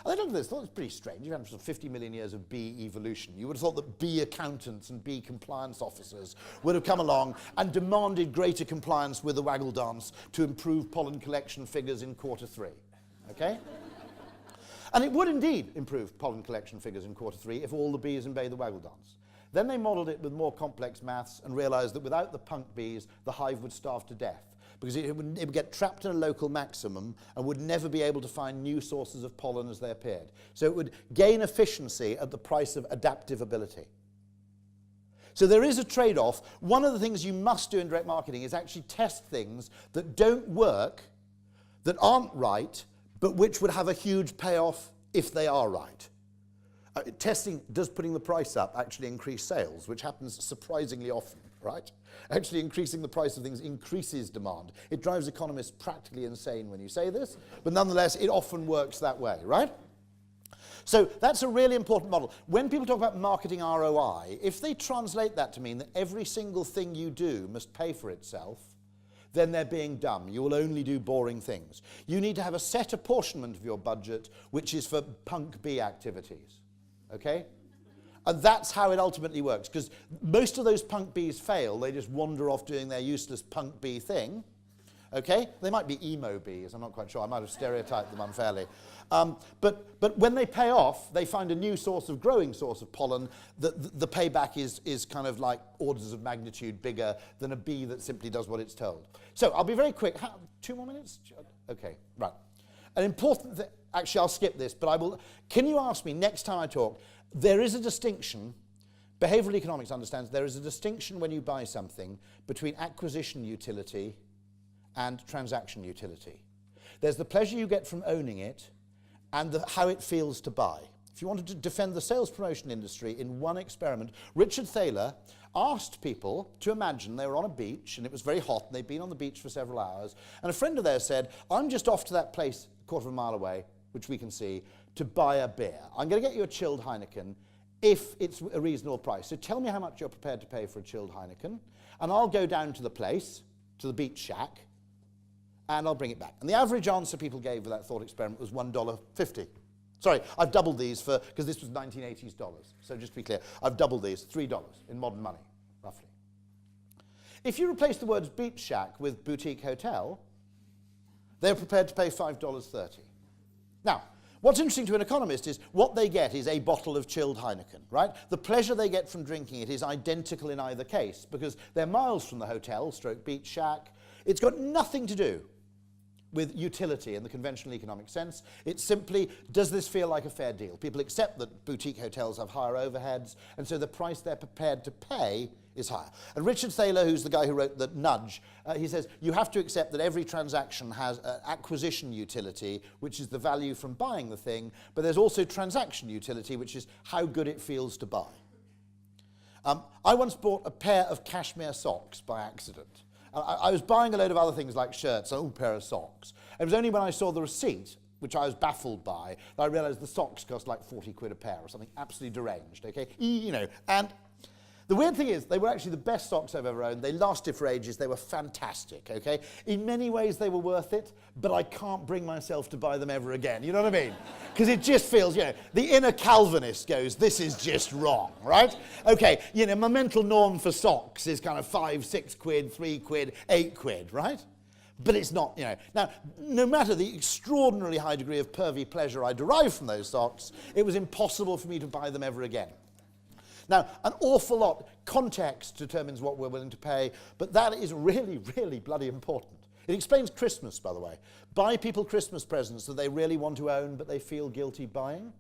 And they looked at this, thought it was pretty strange. You've had sort of 50 million years of bee evolution. You would have thought that bee accountants and bee compliance officers would have come along and demanded greater compliance with the waggle dance to improve pollen collection figures in Q3, okay? And it would indeed improve pollen collection figures in Q3 if all the bees obeyed the waggle dance. Then they modelled it with more complex maths and realised that without the punk bees, the hive would starve to death, because it would get trapped in a local maximum and would never be able to find new sources of pollen as they appeared. So it would gain efficiency at the price of adaptive ability. So there is a trade-off. One of the things you must do in direct marketing is actually test things that don't work, that aren't right, but which would have a huge payoff if they are right. Testing, does putting the price up actually increase sales, which happens surprisingly often, right? Actually increasing the price of things increases demand. It drives economists practically insane when you say this, but nonetheless, it often works that way, right? So that's a really important model. When people talk about marketing ROI, if they translate that to mean that every single thing you do must pay for itself, then they're being dumb. You will only do boring things. You need to have a set apportionment of your budget, which is for punk bee activities, okay? And that's how it ultimately works, because most of those punk bees fail. They just wander off doing their useless punk bee thing, okay? They might be emo bees, I'm not quite sure. I might have stereotyped them unfairly. But when they pay off, they find a new growing source of pollen. The payback is kind of like orders of magnitude bigger than a bee that simply does what it's told. So I'll be very quick. 2 more minutes? Okay, right. An important thing, actually I'll skip this, but I will. Can you ask me next time I talk, there is a distinction, behavioral economics understands there is a distinction when you buy something between acquisition utility and transaction utility. There's the pleasure you get from owning it and how it feels to buy. If you wanted to defend the sales promotion industry in one experiment, Richard Thaler asked people to imagine they were on a beach and it was very hot and they'd been on the beach for several hours, and a friend of theirs said, I'm just off to that place a quarter of a mile away, which we can see, to buy a beer. I'm going to get you a chilled Heineken if it's a reasonable price. So tell me how much you're prepared to pay for a chilled Heineken, and I'll go down to the place, to the beach shack, and I'll bring it back. And the average answer people gave for that thought experiment was $1.50. Sorry, I've doubled these because this was 1980s dollars. So just to be clear, I've doubled these, $3 in modern money, roughly. If you replace the words beach shack with boutique hotel, they're prepared to pay $5.30. Now, What's interesting to an economist is what they get is a bottle of chilled Heineken, right? The pleasure they get from drinking it is identical in either case because they're miles from the hotel, stroke beach shack. It's got nothing to do with utility in the conventional economic sense. It's simply, does this feel like a fair deal? People accept that boutique hotels have higher overheads, and so the price they're prepared to pay is higher. And Richard Thaler, who's the guy who wrote The Nudge, he says, you have to accept that every transaction has acquisition utility, which is the value from buying the thing, but there's also transaction utility, which is how good it feels to buy. I once bought a pair of cashmere socks by accident. I was buying a load of other things like shirts, a pair of socks. It was only when I saw the receipt, which I was baffled by, that I realised the socks cost like 40 quid a pair or something absolutely deranged, okay? You know, and the weird thing is, they were actually the best socks I've ever owned. They lasted for ages. They were fantastic, okay? In many ways, they were worth it, but I can't bring myself to buy them ever again. You know what I mean? Because it just feels, you know, the inner Calvinist goes, this is just wrong, right? Okay, you know, my mental norm for socks is kind of 5, 6 quid, 3 quid, 8 quid, right? But it's not, you know. Now, no matter the extraordinarily high degree of pervy pleasure I derived from those socks, it was impossible for me to buy them ever again. Now, an awful lot, context determines what we're willing to pay, but that is really, really bloody important. It explains Christmas, by the way. Buy people Christmas presents that they really want to own, but they feel guilty buying.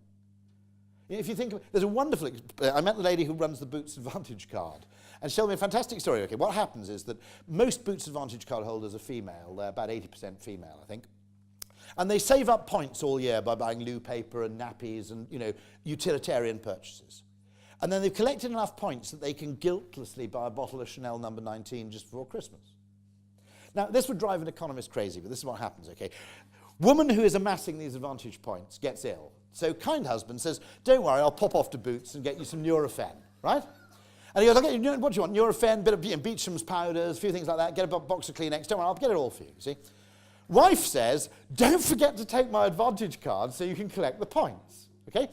If you think of it, there's a wonderful, I met the lady who runs the Boots Advantage card, and she told me a fantastic story. Okay, what happens is that most Boots Advantage card holders are female. They're about 80% female, I think. And they save up points all year by buying loo paper and nappies and, you know, utilitarian purchases. And then they've collected enough points that they can guiltlessly buy a bottle of Chanel No. 19 just before Christmas. Now, this would drive an economist crazy, but this is what happens, okay? Woman who is amassing these advantage points gets ill. So kind husband says, don't worry, I'll pop off to Boots and get you some Nurofen, right? And he goes, okay, what do you want? Nurofen, bit of Beecham's powders, a few things like that, get a box of Kleenex, don't worry, I'll get it all for you, see? Wife says, don't forget to take my advantage card so you can collect the points, okay?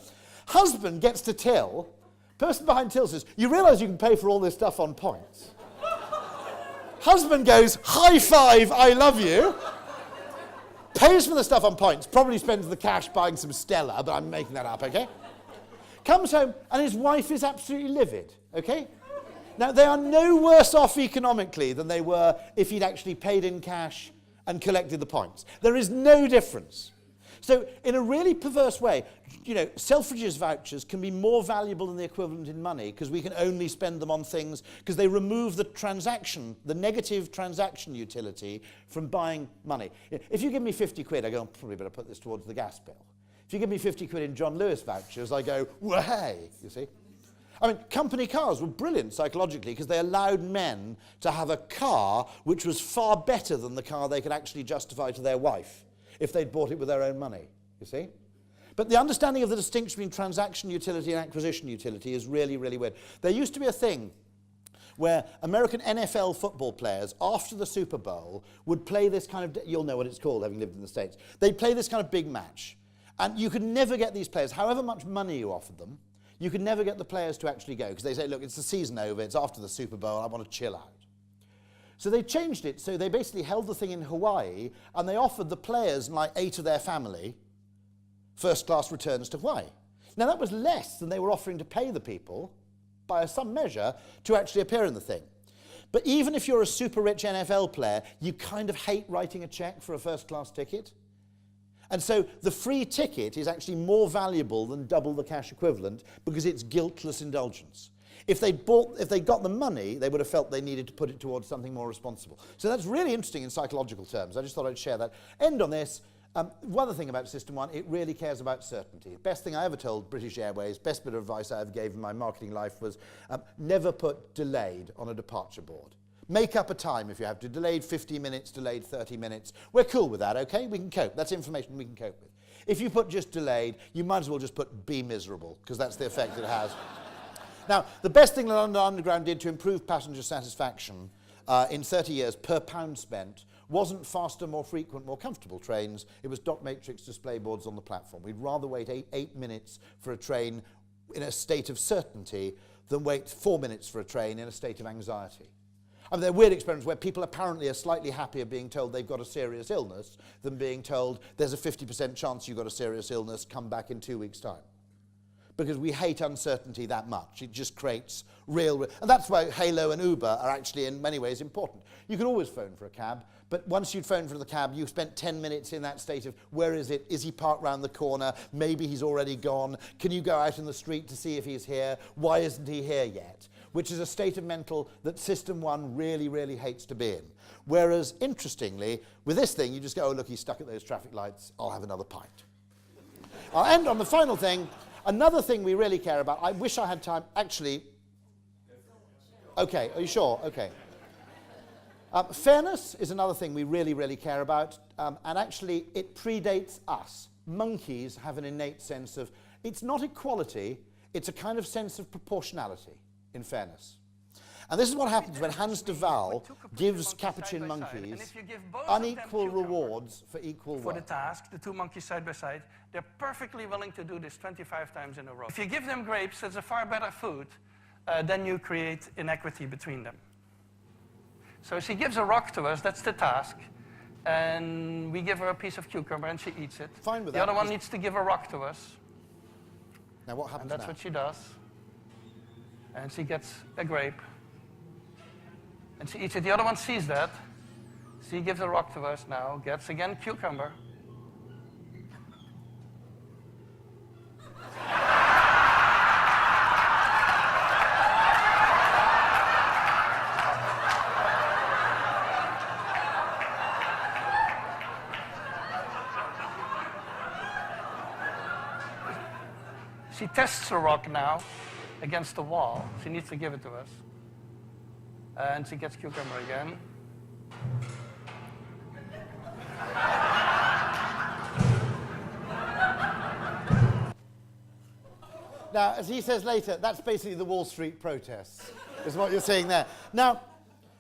Husband gets to till. Person behind till says, you realise you can pay for all this stuff on points? Husband goes, high five, I love you. Pays for the stuff on points, probably spends the cash buying some Stella, but I'm making that up, okay? Comes home and his wife is absolutely livid, okay? Now, they are no worse off economically than they were if he'd actually paid in cash and collected the points. There is no difference. So, in a really perverse way, you know, Selfridges vouchers can be more valuable than the equivalent in money because we can only spend them on things because they remove the transaction, the negative transaction utility from buying money. If you give me 50 quid, I go, probably better put this towards the gas bill. If you give me 50 quid in John Lewis vouchers, I go, way, you see. I mean, company cars were brilliant psychologically because they allowed men to have a car which was far better than the car they could actually justify to their wife if they'd bought it with their own money, you see? But the understanding of the distinction between transaction utility and acquisition utility is really, really weird. There used to be a thing where American NFL football players, after the Super Bowl, would play this kind of, you'll know what it's called, having lived in the States. They'd play this kind of big match. And you could never get these players, however much money you offered them, you could never get the players to actually go, because they say, look, it's the season over, it's after the Super Bowl, I want to chill out. So they changed it, so they basically held the thing in Hawaii, and they offered the players and like 8 of their family first-class returns to Hawaii. Now that was less than they were offering to pay the people, by some measure, to actually appear in the thing. But even if you're a super rich NFL player, you kind of hate writing a check for a first-class ticket. And so the free ticket is actually more valuable than double the cash equivalent because it's guiltless indulgence. If they'd got the money, they would have felt they needed to put it towards something more responsible. So that's really interesting in psychological terms. I just thought I'd share that. End on this. One other thing about System 1, it really cares about certainty. Best thing I ever told British Airways, best bit of advice I ever gave in my marketing life was never put delayed on a departure board. Make up a time if you have to. Delayed 50 minutes, delayed 30 minutes. We're cool with that, okay? We can cope. That's information we can cope with. If you put just delayed, you might as well just put be miserable, because that's the effect it has. Now, the best thing the London Underground did to improve passenger satisfaction in 30 years per pound spent wasn't faster, more frequent, more comfortable trains. It was dot matrix display boards on the platform. We'd rather wait eight minutes for a train in a state of certainty than wait 4 minutes for a train in a state of anxiety. I mean, they're weird experiments where people apparently are slightly happier being told they've got a serious illness than being told there's a 50% chance you've got a serious illness, come back in 2 weeks' time. Because we hate uncertainty that much. It just creates real... And that's why Halo and Uber are actually in many ways important. You can always phone for a cab, but once you'd phoned for the cab, you've spent 10 minutes in that state of, where is it? Is he parked round the corner? Maybe he's already gone. Can you go out in the street to see if he's here? Why isn't he here yet? Which is a state of mental that System 1 really, really hates to be in. Whereas, interestingly, with this thing, you just go, oh, look, he's stuck at those traffic lights. I'll have another pint. I'll end on the final thing. Another thing we really care about, I wish I had time, actually... Okay, are you sure? Okay. Fairness is another thing we really, really care about, and actually it predates us. Monkeys have an innate sense of... It's not equality, it's a kind of sense of proportionality, in fairness. And this is what happens when Hans de Waal gives capuchin monkeys unequal rewards for equal work. For the task, the two monkeys side by side, they're perfectly willing to do this 25 times in a row. If you give them grapes, it's a far better food, then you create inequity between them. So she gives a rock to us, that's the task, and we give her a piece of cucumber and she eats it. Fine with the that. other one needs to give a rock to us. Now what happens And that's now? what she does. And she gets a grape. And she eats it. The other one sees that. She gives a rock to us now, gets again cucumber. She tests the rock now against the wall. She needs to give it to us. And she gets cucumber again. Now, as he says later, that's basically the Wall Street protests, is what you're seeing there. Now,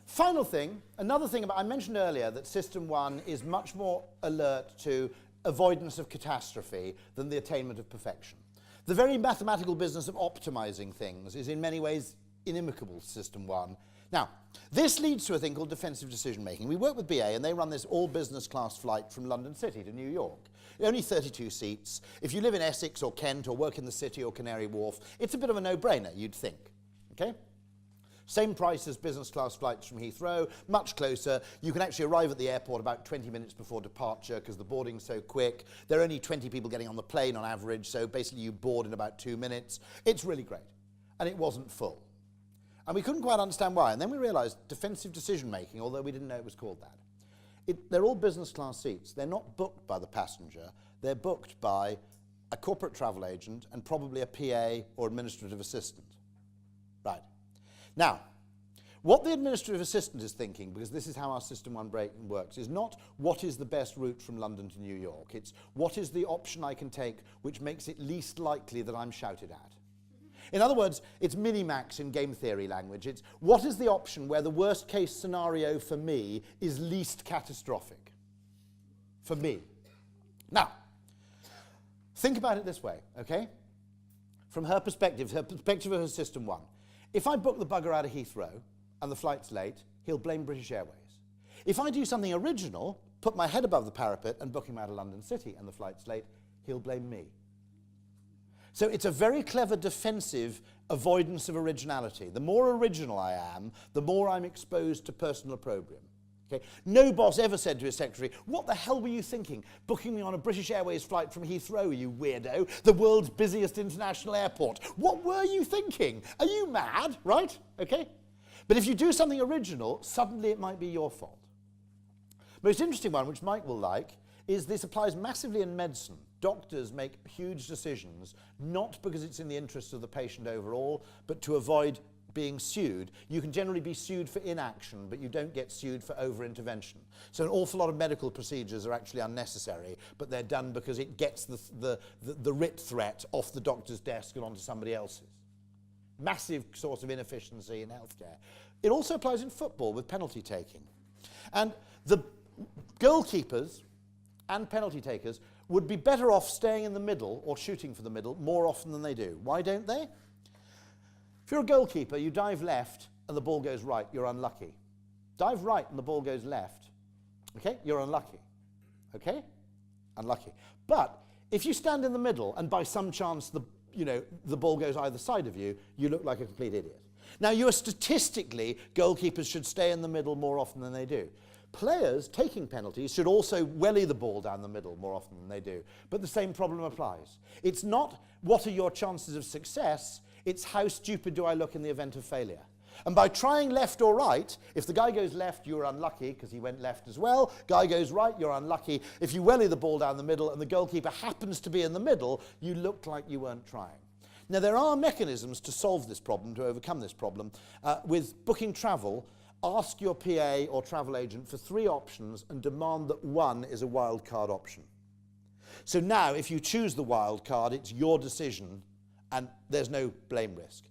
final thing, another thing about, I mentioned earlier that System 1 is much more alert to avoidance of catastrophe than the attainment of perfection. The very mathematical business of optimizing things is in many ways inimical to System 1. Now, this leads to a thing called defensive decision making. We work with BA and they run this all business class flight from London City to New York. Only 32 seats. If you live in Essex or Kent or work in the city or Canary Wharf, it's a bit of a no-brainer, you'd think. Okay? Same price as business class flights from Heathrow, much closer. You can actually arrive at the airport about 20 minutes before departure because the boarding's so quick. There are only 20 people getting on the plane on average, so basically you board in about 2 minutes. It's really great. And it wasn't full. And we couldn't quite understand why. And then we realized defensive decision making, although we didn't know it was called that. They're all business class seats. They're not booked by the passenger. They're booked by a corporate travel agent and probably a PA or administrative assistant. Right. Now, what the administrative assistant is thinking, because this is how our System 1 brain works, is not what is the best route from London to New York. It's what is the option I can take which makes it least likely that I'm shouted at. In other words, it's minimax in game theory language. It's what is the option where the worst case scenario for me is least catastrophic? For me. Now, think about it this way, okay? From her perspective of her System 1. If I book the bugger out of Heathrow and the flight's late, he'll blame British Airways. If I do something original, put my head above the parapet and book him out of London City and the flight's late, he'll blame me. So it's a very clever defensive avoidance of originality. The more original I am, the more I'm exposed to personal opprobrium. Okay? No boss ever said to his secretary, what the hell were you thinking? Booking me on a British Airways flight from Heathrow, you weirdo, the world's busiest international airport. What were you thinking? Are you mad? Right? Okay? But if you do something original, suddenly it might be your fault. Most interesting one, which Mike will like, is this applies massively in medicine. Doctors make huge decisions, not because it's in the interest of the patient overall, but to avoid being sued. You can generally be sued for inaction, but you don't get sued for over-intervention. So an awful lot of medical procedures are actually unnecessary, but they're done because it gets the writ threat off the doctor's desk and onto somebody else's. Massive source of inefficiency in healthcare. It also applies in football with penalty taking. And the goalkeepers and penalty takers would be better off staying in the middle or shooting for the middle more often than they do. Why don't they? If you're a goalkeeper, you dive left and the ball goes right, you're unlucky. dive right and the ball goes left, okay, you're unlucky, okay? Unlucky. But if you stand in the middle and by some chance the ball goes either side of you, you look like a complete idiot. Now, statistically, goalkeepers should stay in the middle more often than they do. Players taking penalties should also welly the ball down the middle more often than they do. But the same problem applies. It's not what are your chances of success, it's how stupid do I look in the event of failure. And by trying left or right, if the guy goes left, you're unlucky because he went left as well. Guy goes right, you're unlucky. If you welly the ball down the middle and the goalkeeper happens to be in the middle, you looked like you weren't trying. Now, there are mechanisms to solve this problem, to overcome this problem. With booking travel, ask your PA or travel agent for 3 options and demand that 1 is a wild card option. So now, if you choose the wild card, it's your decision and there's no blame risk.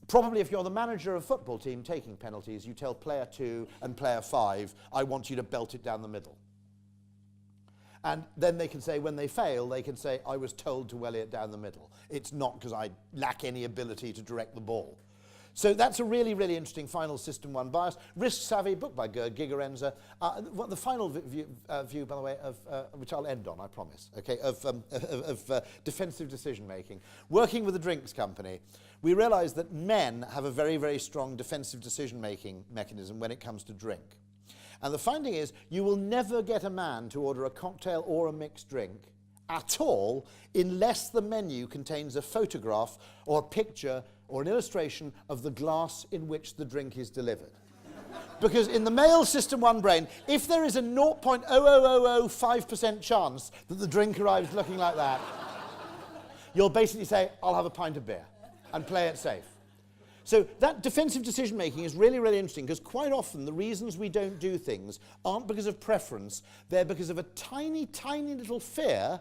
Probably if you're the manager of a football team taking penalties, you tell player 2 and player 5, I want you to belt it down the middle. And then they can say, when they fail, they can say, I was told to welly it down the middle. It's not because I lack any ability to direct the ball. So that's a really, really interesting final System 1 bias. Risk Savvy, book by Gerd Gigerenzer. The final view, by the way, of which I'll end on, I promise, okay, of defensive decision-making. Working with a drinks company, we realized that men have a very, very strong defensive decision-making mechanism when it comes to drink. And the finding is, you will never get a man to order a cocktail or a mixed drink at all unless the menu contains a photograph or a picture or an illustration of the glass in which the drink is delivered. Because in the male System 1 brain, if there is a 0.00005% chance that the drink arrives looking like that, you'll basically say, I'll have a pint of beer, and play it safe. So that defensive decision-making is really, really interesting, because quite often the reasons we don't do things aren't because of preference, they're because of a tiny, tiny little fear,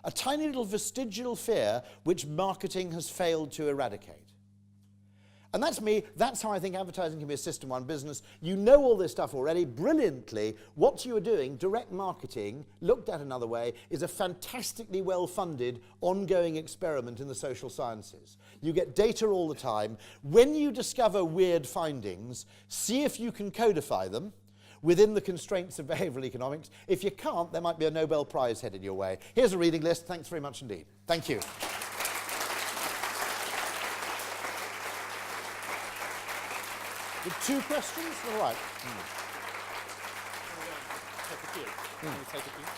a tiny little vestigial fear, which marketing has failed to eradicate. And that's me. That's how I think advertising can be a System 1 business. You know all this stuff already brilliantly. What you are doing, direct marketing, looked at another way, is a fantastically well-funded, ongoing experiment in the social sciences. You get data all the time. When you discover weird findings, see if you can codify them within the constraints of behavioral economics. If you can't, there might be a Nobel Prize headed your way. Here's a reading list. Thanks very much indeed. Thank you. With 2 questions? All right.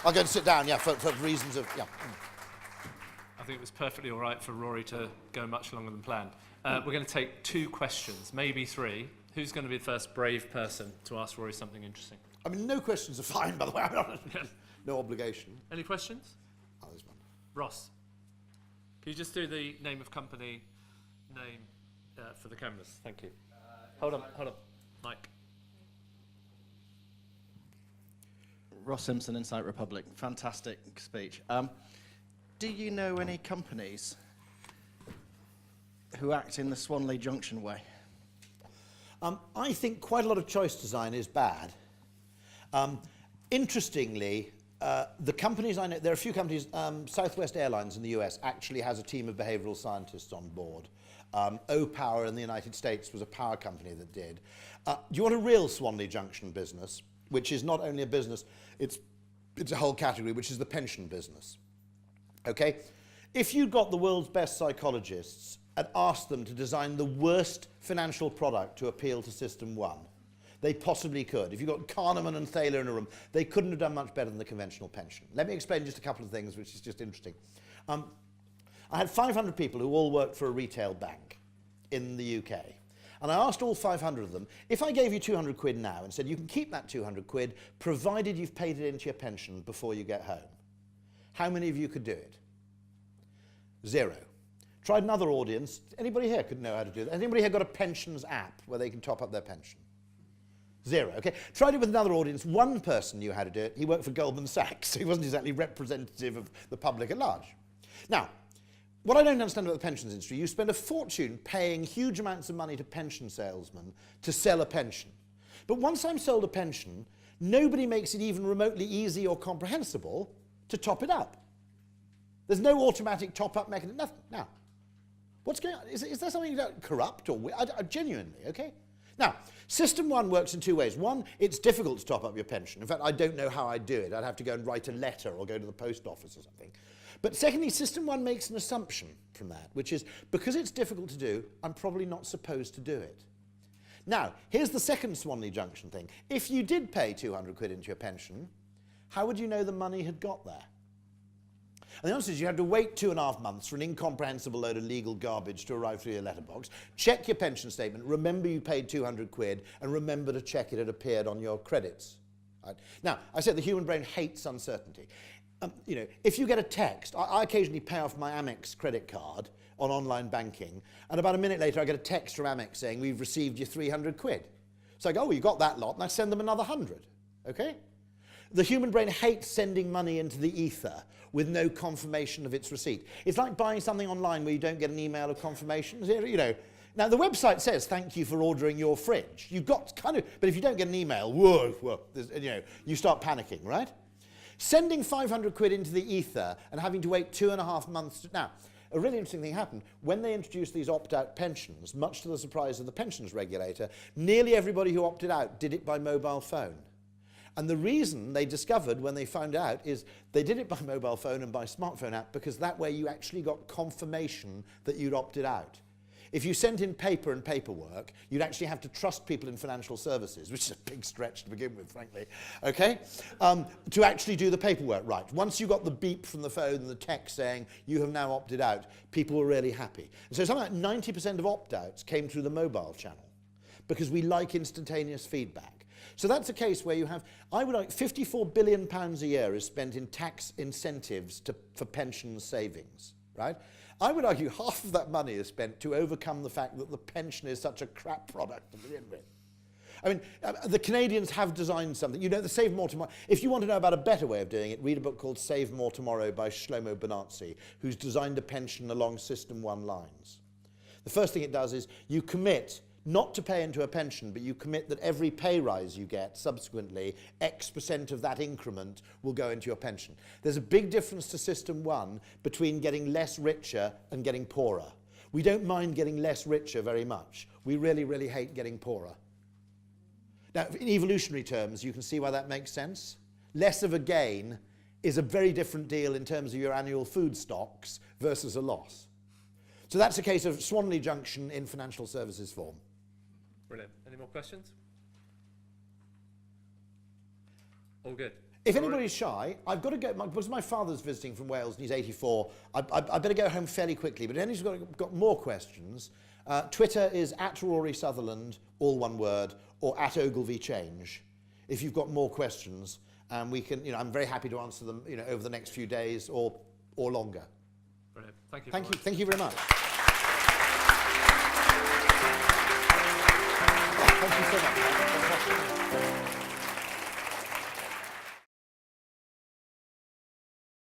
I'll go and sit down, yeah, for reasons of, yeah. I think it was perfectly all right for Rory to go much longer than planned. We're going to take 2 questions, maybe 3. Who's going to be the first brave person to ask Rory something interesting? I mean, no questions are fine, by the way. No obligation. Any questions? Oh, there's one. Ross, can you just do the name of company, name for the cameras? Thank you. Hold on, Mike. Ross Simpson, Insight Republic. Fantastic speech. Do you know any companies who act in the Swanley Junction way? I think quite a lot of choice design is bad. Interestingly, the companies I know, there are a few companies, Southwest Airlines in the US actually has a team of behavioral scientists on board. O-Power in the United States was a power company that did. Do you want a real Swanley Junction business, which is not only a business, it's a whole category, which is the pension business. Okay? If you got the world's best psychologists and asked them to design the worst financial product to appeal to System 1, they possibly could. If you got Kahneman and Thaler in a room, they couldn't have done much better than the conventional pension. Let me explain just a couple of things, which is just interesting. I had 500 people who all worked for a retail bank in the UK. And I asked all 500 of them, if I gave you 200 quid now and said you can keep that 200 quid provided you've paid it into your pension before you get home, how many of you could do it? 0. Tried another audience. Anybody here could know how to do that? Anybody here got a pensions app where they can top up their pension? 0, okay. Tried it with another audience. 1 person knew how to do it. He worked for Goldman Sachs, so he wasn't exactly representative of the public at large. Now, what I don't understand about the pensions industry, you spend a fortune paying huge amounts of money to pension salesmen to sell a pension. But once I'm sold a pension, nobody makes it even remotely easy or comprehensible to top it up. There's no automatic top-up mechanism, nothing. Now, what's going on? Is there something corrupt or genuinely, okay? Now, System 1 works in two ways. One, it's difficult to top up your pension. In fact, I don't know how I'd do it. I'd have to go and write a letter or go to the post office or something. But secondly, System 1 makes an assumption from that, which is, because it's difficult to do, I'm probably not supposed to do it. Now, here's the second Swanley Junction thing. If you did pay 200 quid into your pension, how would you know the money had got there? And the answer is you had to wait 2.5 months for an incomprehensible load of legal garbage to arrive through your letterbox, check your pension statement, remember you paid 200 quid, and remember to check it had appeared on your credits. Right? Now, I said the human brain hates uncertainty. You know, if you get a text, I occasionally pay off my Amex credit card on online banking, and about a minute later I get a text from Amex saying, we've received your 300 quid. So I go, oh, you got that lot, and I send them another 100, okay? The human brain hates sending money into the ether with no confirmation of its receipt. It's like buying something online where you don't get an email of confirmation. You know, now the website says thank you for ordering your fridge. You've got kind of, but if you don't get an email, whoa, you know, you start panicking, right? Sending 500 quid into the ether and having to wait 2.5 months. Now, a really interesting thing happened. When they introduced these opt-out pensions, much to the surprise of the pensions regulator, nearly everybody who opted out did it by mobile phone. And the reason they discovered when they found out is they did it by mobile phone and by smartphone app because that way you actually got confirmation that you'd opted out. If you sent in paper and paperwork, you'd actually have to trust people in financial services, which is a big stretch to begin with, frankly, okay, to actually do the paperwork right. Once you got the beep from the phone and the text saying you have now opted out, people were really happy. And so something like 90% of opt-outs came through the mobile channel because we like instantaneous feedback. So that's a case where you have, I would like, £54 billion a year is spent in tax incentives for pension savings, right? I would argue half of that money is spent to overcome the fact that the pension is such a crap product to begin with. I mean, the Canadians have designed something. You know, the Save More Tomorrow. If you want to know about a better way of doing it, read a book called Save More Tomorrow by Shlomo Benazzi, who's designed a pension along System 1 lines. The first thing it does is you commit not to pay into a pension, but you commit that every pay rise you get subsequently, X% of that increment will go into your pension. There's a big difference to System 1 between getting less richer and getting poorer. We don't mind getting less richer very much. We really, really hate getting poorer. Now, in evolutionary terms, you can see why that makes sense. Less of a gain is a very different deal in terms of your annual food stocks versus a loss. So that's a case of Swanley Junction in financial services form. Brilliant. Any more questions? All good. If anybody's shy, I've got to go, because my father's visiting from Wales and he's 84, I better go home fairly quickly, but if anybody's got more questions, Twitter is @Rory Sutherland, all one word, or @OgilvyChange. If you've got more questions, we can, you know, I'm very happy to answer them, you know, over the next few days or longer. Brilliant. Thank you. Thank you very much. Thank you so much.